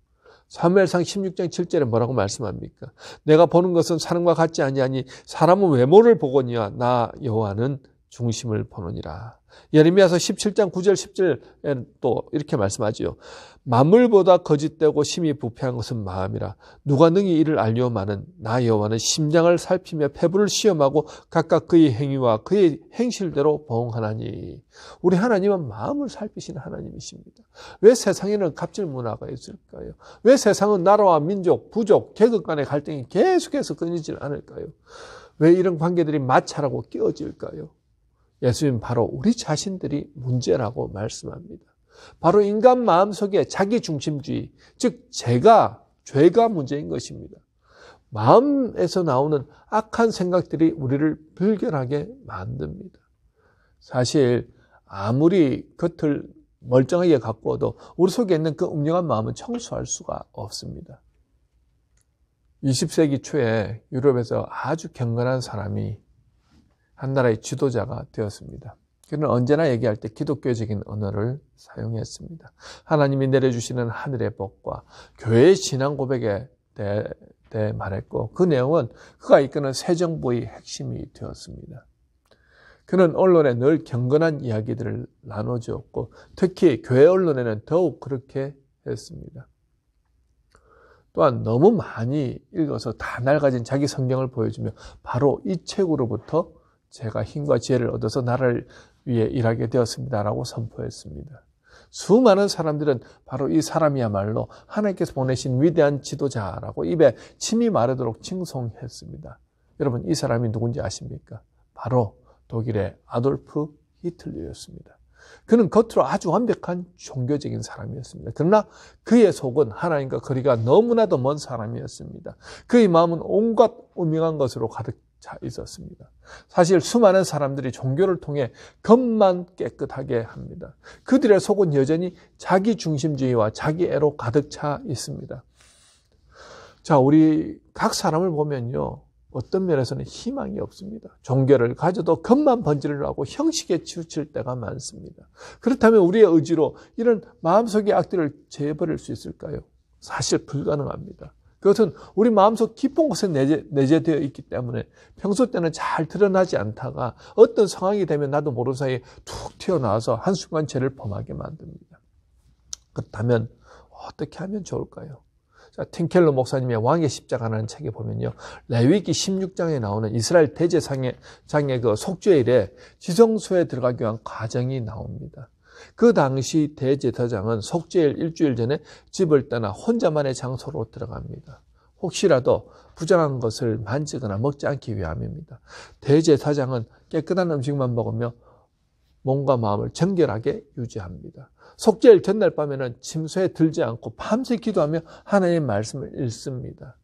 사무엘상 16장 7절에 뭐라고 말씀합니까? 내가 보는 것은 사람과 같지 아니하니 사람은 외모를 보거니와 나 여호와는 중심을 보느니라. 예레미야서 17장 9절 10절에 또 이렇게 말씀하지요. 만물보다 거짓되고 심히 부패한 것은 마음이라. 누가 능히 이를 알려마는 나 여호와는 심장을 살피며 폐부를 시험하고 각각 그의 행위와 그의 행실대로 보응하나니. 우리 하나님은 마음을 살피시는 하나님이십니다. 왜 세상에는 갑질 문화가 있을까요? 왜 세상은 나라와 민족, 부족, 계급 간의 갈등이 계속해서 끊이질 않을까요? 왜 이런 관계들이 마찰하고 끼어질까요? 예수님은 바로 우리 자신들이 문제라고 말씀합니다. 바로 인간 마음속에 자기중심주의, 즉 죄가 문제인 것입니다. 마음에서 나오는 악한 생각들이 우리를 불결하게 만듭니다. 사실 아무리 겉을 멀쩡하게 가꾸어도 우리 속에 있는 그 음흉한 마음은 청소할 수가 없습니다. 20세기 초에 유럽에서 아주 경건한 사람이 한 나라의 지도자가 되었습니다. 그는 언제나 얘기할 때 기독교적인 언어를 사용했습니다. 하나님이 내려주시는 하늘의 복과 교회의 신앙 고백에 대해 말했고 그 내용은 그가 이끄는 새 정부의 핵심이 되었습니다. 그는 언론에 늘 경건한 이야기들을 나눠주었고 특히 교회 언론에는 더욱 그렇게 했습니다. 또한 너무 많이 읽어서 다 낡아진 자기 성경을 보여주며 바로 이 책으로부터 제가 힘과 지혜를 얻어서 나라를 위해 일하게 되었습니다라고 선포했습니다. 수많은 사람들은 바로 이 사람이야말로 하나님께서 보내신 위대한 지도자라고 입에 침이 마르도록 칭송했습니다. 여러분, 이 사람이 누군지 아십니까? 바로 독일의 아돌프 히틀러였습니다. 그는 겉으로 아주 완벽한 종교적인 사람이었습니다. 그러나 그의 속은 하나님과 거리가 너무나도 먼 사람이었습니다. 그의 마음은 온갖 음흉한 것으로 가득 차 있었습니다. 사실 수많은 사람들이 종교를 통해 겉만 깨끗하게 합니다. 그들의 속은 여전히 자기 중심주의와 자기애로 가득 차 있습니다. 자, 우리 각 사람을 보면요, 어떤 면에서는 희망이 없습니다. 종교를 가져도 겉만 번지르르하고 형식에 치우칠 때가 많습니다. 그렇다면 우리의 의지로 이런 마음속의 악들을 제어버릴 수 있을까요? 사실 불가능합니다. 그것은 우리 마음속 깊은 곳에 내재되어 있기 때문에 평소 때는 잘 드러나지 않다가 어떤 상황이 되면 나도 모르는 사이에 툭 튀어나와서 한순간 죄를 범하게 만듭니다. 그렇다면 어떻게 하면 좋을까요? 자, 팀켈러 목사님의 왕의 십자가라는 책에 보면요, 레위기 16장에 나오는 이스라엘 대제사장의 그 속죄일에 지성소에 들어가기 위한 과정이 나옵니다. 그 당시 대제사장은 속죄일 일주일 전에 집을 떠나 혼자만의 장소로 들어갑니다. 혹시라도 부정한 것을 만지거나 먹지 않기 위함입니다. 대제사장은 깨끗한 음식만 먹으며 몸과 마음을 정결하게 유지합니다. 속죄일 전날 밤에는 침소에 들지 않고 밤새 기도하며 하나님의 말씀을 읽습니다.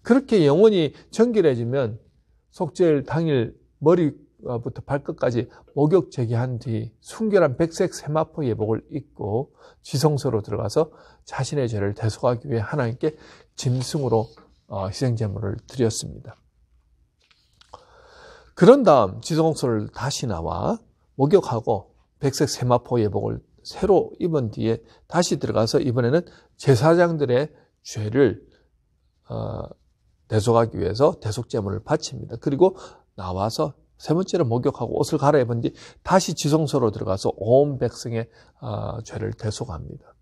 그렇게 영혼이 정결해지면 속죄일 당일 머리부터 발끝까지 목욕 제기한 뒤 순결한 백색 세마포 예복을 입고 지성소로 들어가서 자신의 죄를 대속하기 위해 하나님께 짐승으로 희생제물을 드렸습니다. 그런 다음 지성소를 다시 나와 목욕하고 백색 세마포 예복을 새로 입은 뒤에 다시 들어가서 이번에는 제사장들의 죄를 대속하기 위해서 대속제물을 바칩니다. 그리고 나와서 세 번째로 목욕하고 옷을 갈아입은 뒤 다시 지성소로 들어가서 온 백성의 죄를 대속합니다.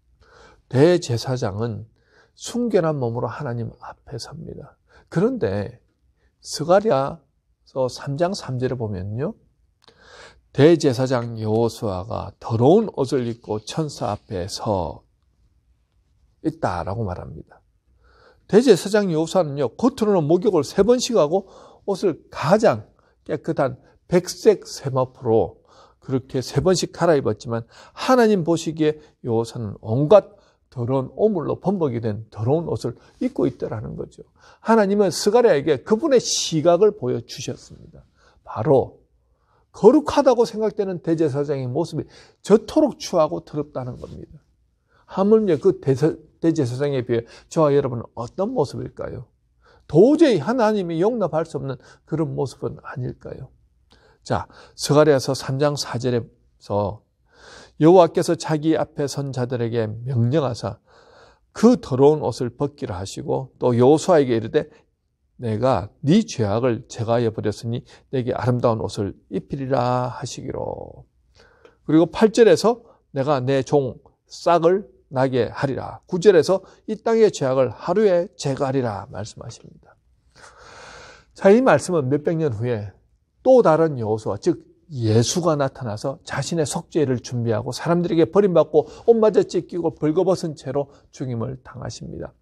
대제사장은 순결한 몸으로 하나님 앞에 섭니다. 그런데 스가랴서 3장 3절에 보면요, 대제사장 여호수아가 더러운 옷을 입고 천사 앞에 서 있다라고 말합니다. 대제사장 여호수아는요, 겉으로는 목욕을 3번씩 하고 옷을 가장 깨끗한 백색 세마포로 그렇게 3번씩 갈아입었지만 하나님 보시기에 여호수아는 온갖 더러운 오물로 범벅이 된 더러운 옷을 입고 있더라는 거죠. 하나님은 스가랴에게 그분의 시각을 보여주셨습니다. 바로 거룩하다고 생각되는 대제사장의 모습이 저토록 추하고 더럽다는 겁니다. 하물며 그 대제사장에 비해 저와 여러분은 어떤 모습일까요? 도저히 하나님이 용납할 수 없는 그런 모습은 아닐까요? 자, 스가랴서 3장 4절에서 여호와께서 자기 앞에 선 자들에게 명령하사 그 더러운 옷을 벗기라 하시고 또 여호수아에게 이르되 내가 네 죄악을 제가해 버렸으니 내게 아름다운 옷을 입히리라 하시기로. 그리고 8절에서 내가 내 종 싹을 나게 하리라. 9절에서 이 땅의 죄악을 하루에 제거하리라 말씀하십니다. 자, 이 말씀은 몇백 년 후에 또 다른 여호수아, 즉 예수가 나타나서 자신의 속죄를 준비하고 사람들에게 버림받고 옷마저 찢기고 벌거벗은 채로 죽임을 당하십니다.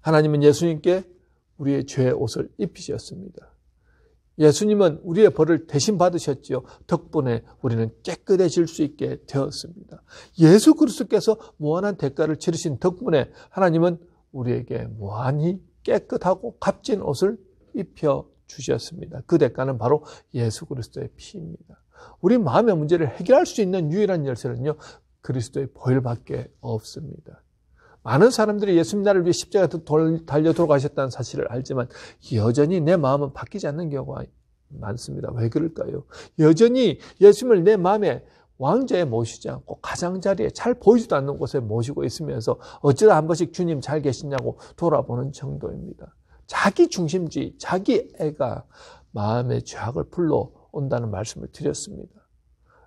하나님은 예수님께 우리의 죄의 옷을 입히셨습니다. 예수님은 우리의 벌을 대신 받으셨지요. 덕분에 우리는 깨끗해질 수 있게 되었습니다. 예수 그리스도께서 무한한 대가를 치르신 덕분에 하나님은 우리에게 무한히 깨끗하고 값진 옷을 입혀 주셨습니다. 그 대가는 바로 예수 그리스도의 피입니다. 우리 마음의 문제를 해결할 수 있는 유일한 열쇠는요, 그리스도의 보혈밖에 없습니다. 많은 사람들이 예수님 나를 위해 십자가에 달려 돌아가셨다는 사실을 알지만 여전히 내 마음은 바뀌지 않는 경우가 많습니다. 왜 그럴까요? 여전히 예수님을 내 마음에 왕좌에 모시지 않고 가장자리에 잘 보이지도 않는 곳에 모시고 있으면서 어쩌다 한 번씩 주님 잘 계시냐고 돌아보는 정도입니다. 자기 중심주의, 자기 애가 마음의 죄악을 불러온다는 말씀을 드렸습니다.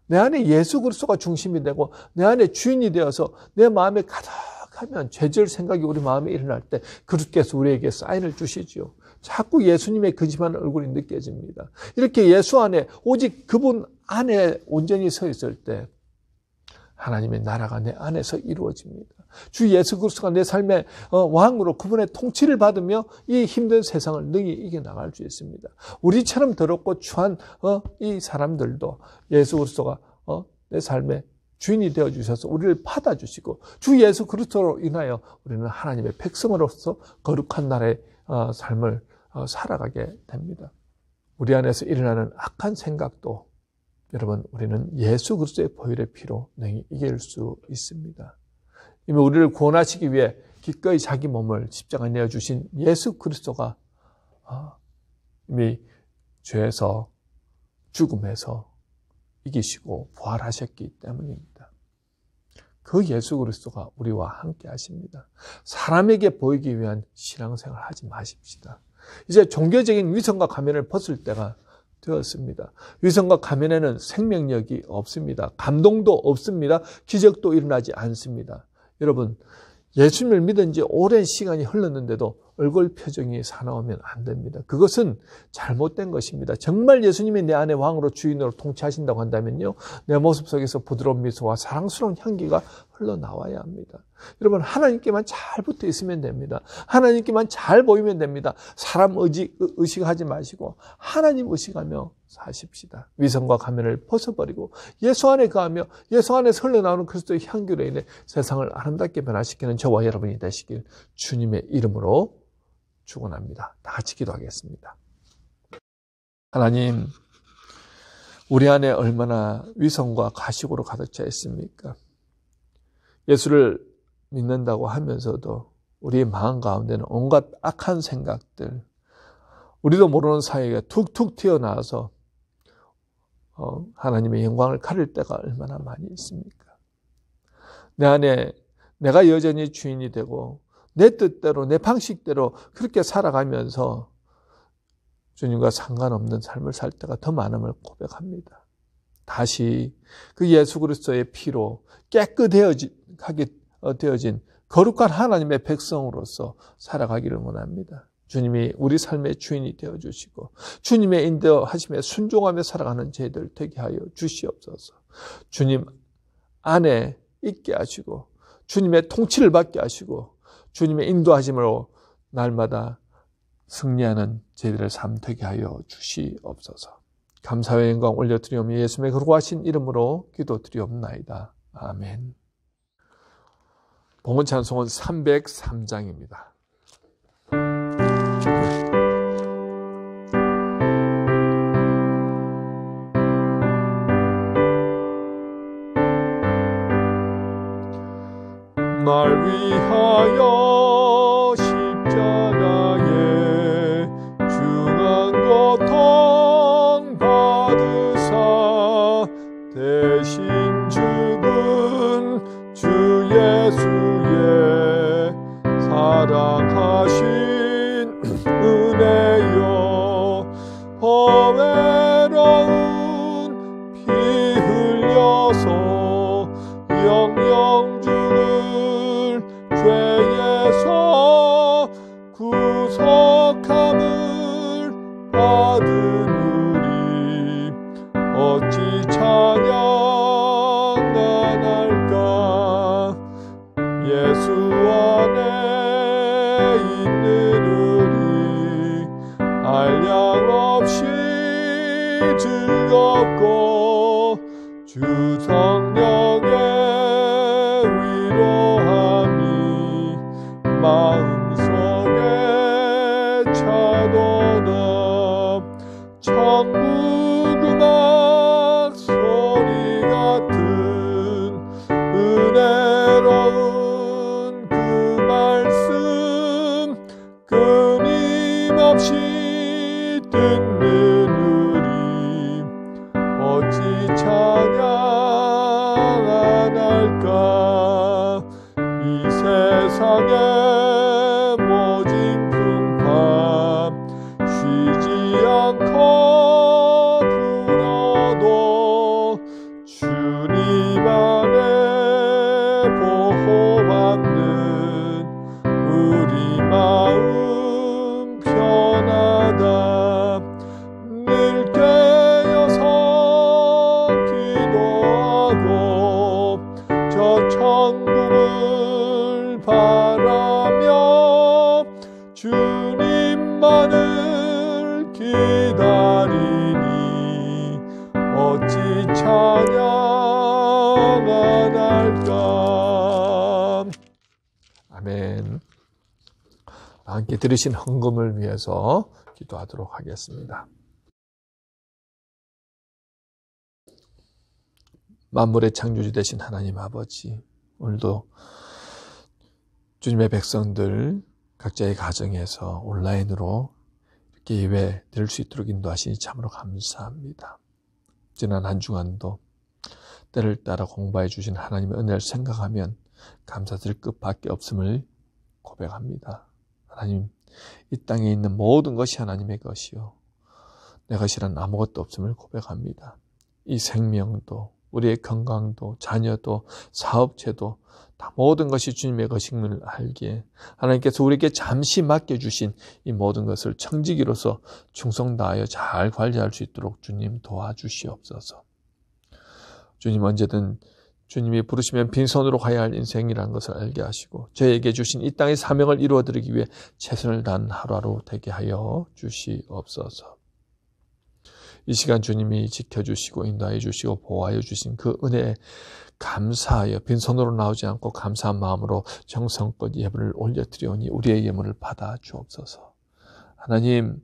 내 안에 예수 그리스도가 중심이 되고 내 안에 주인이 되어서 내 마음에 가득하면 죄질 생각이 우리 마음에 일어날 때 그리스도께서 우리에게 사인을 주시지요. 자꾸 예수님의 근심한 얼굴이 느껴집니다. 이렇게 예수 안에 오직 그분 안에 온전히 서 있을 때 하나님의 나라가 내 안에서 이루어집니다. 주 예수 그리스도가 내 삶의 왕으로 그분의 통치를 받으며 이 힘든 세상을 능히 이겨나갈 수 있습니다. 우리처럼 더럽고 추한 이 사람들도 예수 그리스도가 내 삶의 주인이 되어주셔서 우리를 받아주시고 주 예수 그리스도로 인하여 우리는 하나님의 백성으로서 거룩한 나라의 삶을 살아가게 됩니다. 우리 안에서 일어나는 악한 생각도 여러분 우리는 예수 그리스도의 보혈의 피로 능히 이길 수 있습니다. 이미 우리를 구원하시기 위해 기꺼이 자기 몸을 십자가에 내어주신 예수 그리스도가 이미 죄에서 죽음에서 이기시고 부활하셨기 때문입니다. 그 예수 그리스도가 우리와 함께 하십니다. 사람에게 보이기 위한 신앙생활 하지 마십시다. 이제 종교적인 위선과 가면을 벗을 때가 되었습니다. 위선과 가면에는 생명력이 없습니다. 감동도 없습니다. 기적도 일어나지 않습니다. 여러분, 예수님을 믿은 지 오랜 시간이 흘렀는데도 얼굴 표정이 사나우면 안 됩니다. 그것은 잘못된 것입니다. 정말 예수님이 내 안에 왕으로 주인으로 통치하신다고 한다면요, 내 모습 속에서 부드러운 미소와 사랑스러운 향기가 흘러나와야 합니다. 여러분, 하나님께만 잘 붙어 있으면 됩니다. 하나님께만 잘 보이면 됩니다. 사람 의식하지 마시고 하나님 의식하며 사십시다. 위선과 가면을 벗어버리고 예수 안에 거하며 예수 안에서 흘러나오는 그리스도의 향기로 인해 세상을 아름답게 변화시키는 저와 여러분이 되시길 주님의 이름으로 축원합니다. 다 같이 기도하겠습니다. 하나님, 우리 안에 얼마나 위선과 가식으로 가득 차 있습니까? 예수를 믿는다고 하면서도 우리의 마음 가운데는 온갖 악한 생각들, 우리도 모르는 사이에 툭툭 튀어나와서 하나님의 영광을 가릴 때가 얼마나 많이 있습니까? 내 안에 내가 여전히 주인이 되고 내 뜻대로 내 방식대로 그렇게 살아가면서 주님과 상관없는 삶을 살 때가 더 많음을 고백합니다. 다시 그 예수 그리스도의 피로 깨끗하게 되어진 거룩한 하나님의 백성으로서 살아가기를 원합니다. 주님이 우리 삶의 주인이 되어주시고 주님의 인도하심에 순종하며 살아가는 저희들 되게 하여 주시옵소서. 주님 안에 있게 하시고 주님의 통치를 받게 하시고 주님의 인도하심으로 날마다 승리하는 저희들의 삶 되게 하여 주시옵소서. 감사와 영광 올려드리오며 예수님의 거룩하신 이름으로 기도드리옵나이다. 아멘. 봉헌 찬송은 303장입니다. 날 위하여 십자가에 중한 고통 받으사 대신 죽은 주 예수의 사랑하신 은혜여, 허외로운 피 흘려서 영영 죽을 죄에서 구속함을 받은 우리 어찌 찬양 안 할까. 예수 안에 있는 우리 한량없이 즐겁고 주 성령의 위로함이 마음속에 차도다. 천국 음악 소리 같은 은혜로운 그 말씀 끊임없이 듣는 우리 어찌 찬양 안 할까. 이 세상의 모진 풍파 쉬지 않고 불어도 주님 안에 보호받는 우리 마음 편하다. 늘 깨어서 기도하고 함께 들으신 헌금을 위해서 기도하도록 하겠습니다. 만물의 창조주 되신 하나님 아버지, 오늘도 주님의 백성들 각자의 가정에서 온라인으로 이렇게 예배 드릴 수 있도록 인도하시니 참으로 감사합니다. 지난 한 주간도 때를 따라 공부해 주신 하나님의 은혜를 생각하면 감사드릴 것밖에 없음을 고백합니다. 하나님, 이 땅에 있는 모든 것이 하나님의 것이요 내 것이란 아무것도 없음을 고백합니다. 이 생명도, 우리의 건강도, 자녀도, 사업체도 다 모든 것이 주님의 것임을 알기에 하나님께서 우리에게 잠시 맡겨주신 이 모든 것을 청지기로서 충성 다하여 잘 관리할 수 있도록 주님 도와주시옵소서. 주님, 언제든 주님이 부르시면 빈손으로 가야 할 인생이라는 것을 알게 하시고 저에게 주신 이 땅의 사명을 이루어드리기 위해 최선을 다하는 하루하루 되게 하여 주시옵소서. 이 시간 주님이 지켜주시고 인도하여 주시고 보호하여 주신 그 은혜에 감사하여 빈손으로 나오지 않고 감사한 마음으로 정성껏 예물을 올려드리오니 우리의 예물을 받아 주옵소서. 하나님,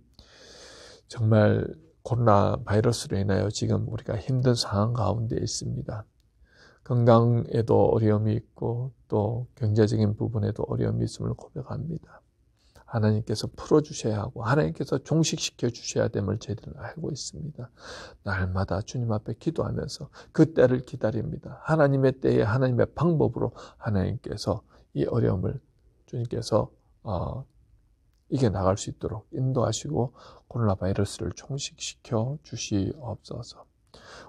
정말 코로나 바이러스로 인하여 지금 우리가 힘든 상황 가운데 있습니다. 건강에도 어려움이 있고 또 경제적인 부분에도 어려움이 있음을 고백합니다. 하나님께서 풀어주셔야 하고 하나님께서 종식시켜 주셔야 됨을 저희들은 알고 있습니다. 날마다 주님 앞에 기도하면서 그 때를 기다립니다. 하나님의 때에 하나님의 방법으로 하나님께서 이 어려움을 주님께서 이겨나갈 수 있도록 인도하시고 코로나 바이러스를 종식시켜 주시옵소서.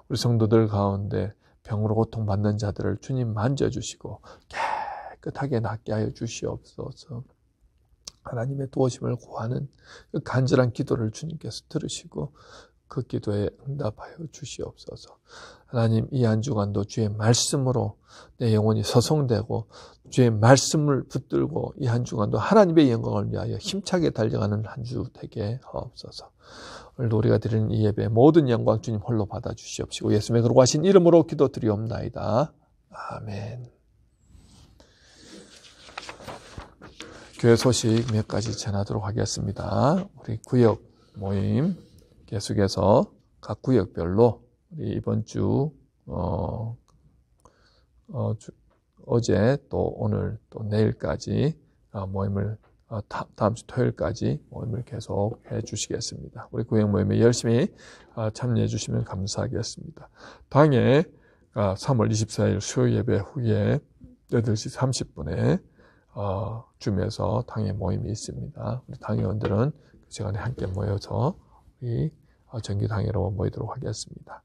우리 성도들 가운데 병으로 고통받는 자들을 주님 만져주시고 깨끗하게 낫게 하여 주시옵소서. 하나님의 도우심을 구하는 그 간절한 기도를 주님께서 들으시고 그 기도에 응답하여 주시옵소서. 하나님, 이 한 주간도 주의 말씀으로 내 영혼이 서성되고 주의 말씀을 붙들고 이 한 주간도 하나님의 영광을 위하여 힘차게 달려가는 한 주 되게 하옵소서. 오늘도 우리가 드리는 이 예배 모든 영광 주님 홀로 받아 주시옵시고 예수님의 거룩하신 이름으로 기도드리옵나이다. 아멘. 교회 소식 몇 가지 전하도록 하겠습니다. 우리 구역 모임 계속해서 각 구역별로 우리 이번 주 어제 또 오늘 또 내일까지 모임을 다음 주 토요일까지 모임을 계속 해 주시겠습니다. 우리 구역 모임에 열심히 참여해 주시면 감사하겠습니다. 당일 3월 24일 수요 예배 후에 8시 30분에 줌에서 당회 모임이 있습니다. 우리 당회원들은 그 시간에 함께 모여서 우리 정기 당회로 모이도록 하겠습니다.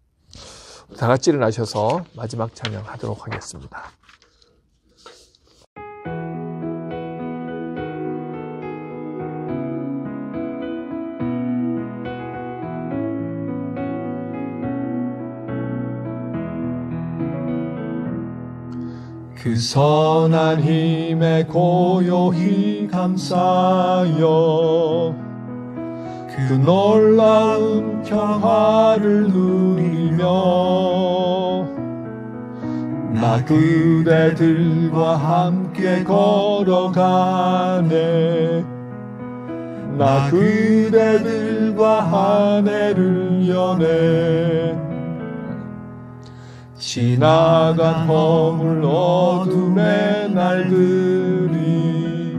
다 같이 일어나셔서 마지막 찬양하도록 하겠습니다. 그 선한 힘에 고요히 감사하여 그 놀라운 평화를 누리며 나 그대들과 함께 걸어가네. 나 그대들과 한 해를 여네. 지나간 허물 어둠의 날들이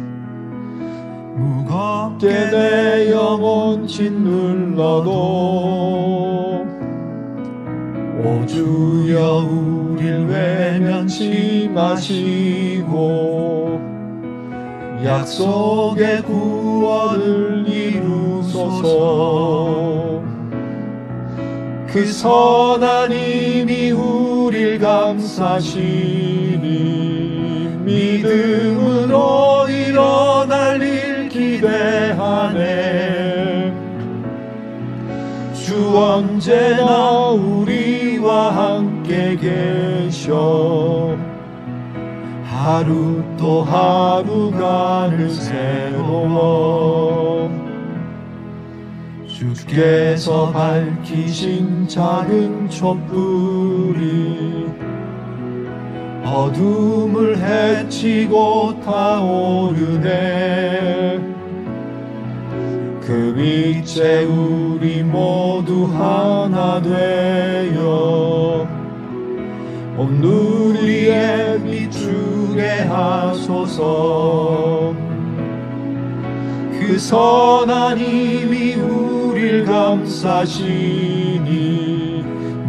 무겁게 내 영혼 짓눌러도 오 주여 우릴 외면치 마시고 약속의 구원을 이루소서. 그 선한 힘이 우릴 감싸시니 믿음으로 일어날 일 기대하네. 주 언제나 우리와 함께 계셔 하루 또 하루가 새로워. 주께서 밝히신 작은 촛불이 어둠을 헤치고 타오르네. 그 빛에 우리 모두 하나 되어 온 누리에 비추게 하소서. 그 선한 힘이 우릴 감싸시니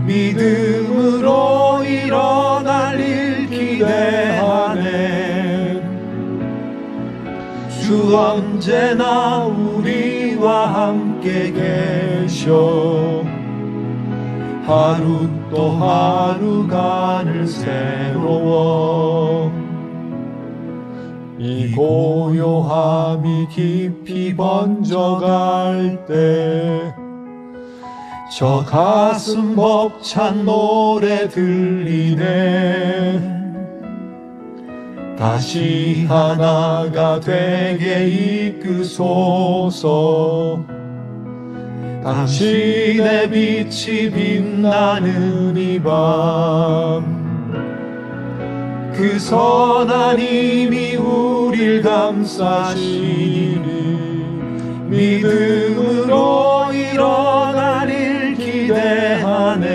믿음으로 일어날 일 기대하네. 주 언제나 우리와 함께 계셔 하루 또 하루간을 새로워. 이 고요함이 깊이 번져갈 때 저 가슴 벅찬 노래 들리네. 다시 하나가 되게 이끄소서. 당신의 빛이 빛나는 이 밤 그 선한 힘이 우릴 감싸시니 믿음으로 일어날 일 기대하네.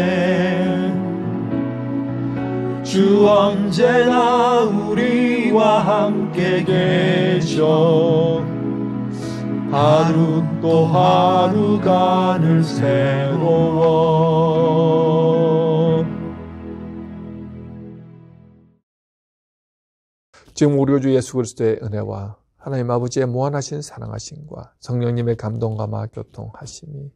주 언제나 우리와 함께 계셔 하루 또 하루간을 새로워. 지금 우리 주 예수 그리스도의 은혜와 하나님 아버지의 무한하신 사랑하심과 성령님의 감동감화 교통하심이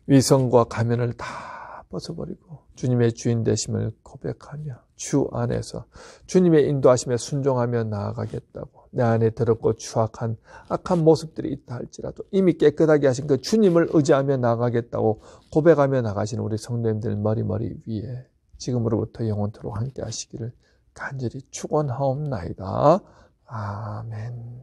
위선과 가면을 다 벗어버리고 주님의 주인 되심을 고백하며 주 안에서 주님의 인도하심에 순종하며 나아가겠다고, 내 안에 더럽고 추악한 악한 모습들이 있다 할지라도 이미 깨끗하게 하신 그 주님을 의지하며 나아가겠다고 고백하며 나가시는 우리 성도님들 머리머리 위에 지금으로부터 영원토록 함께 하시기를 간절히 축원하옵나이다. 아멘.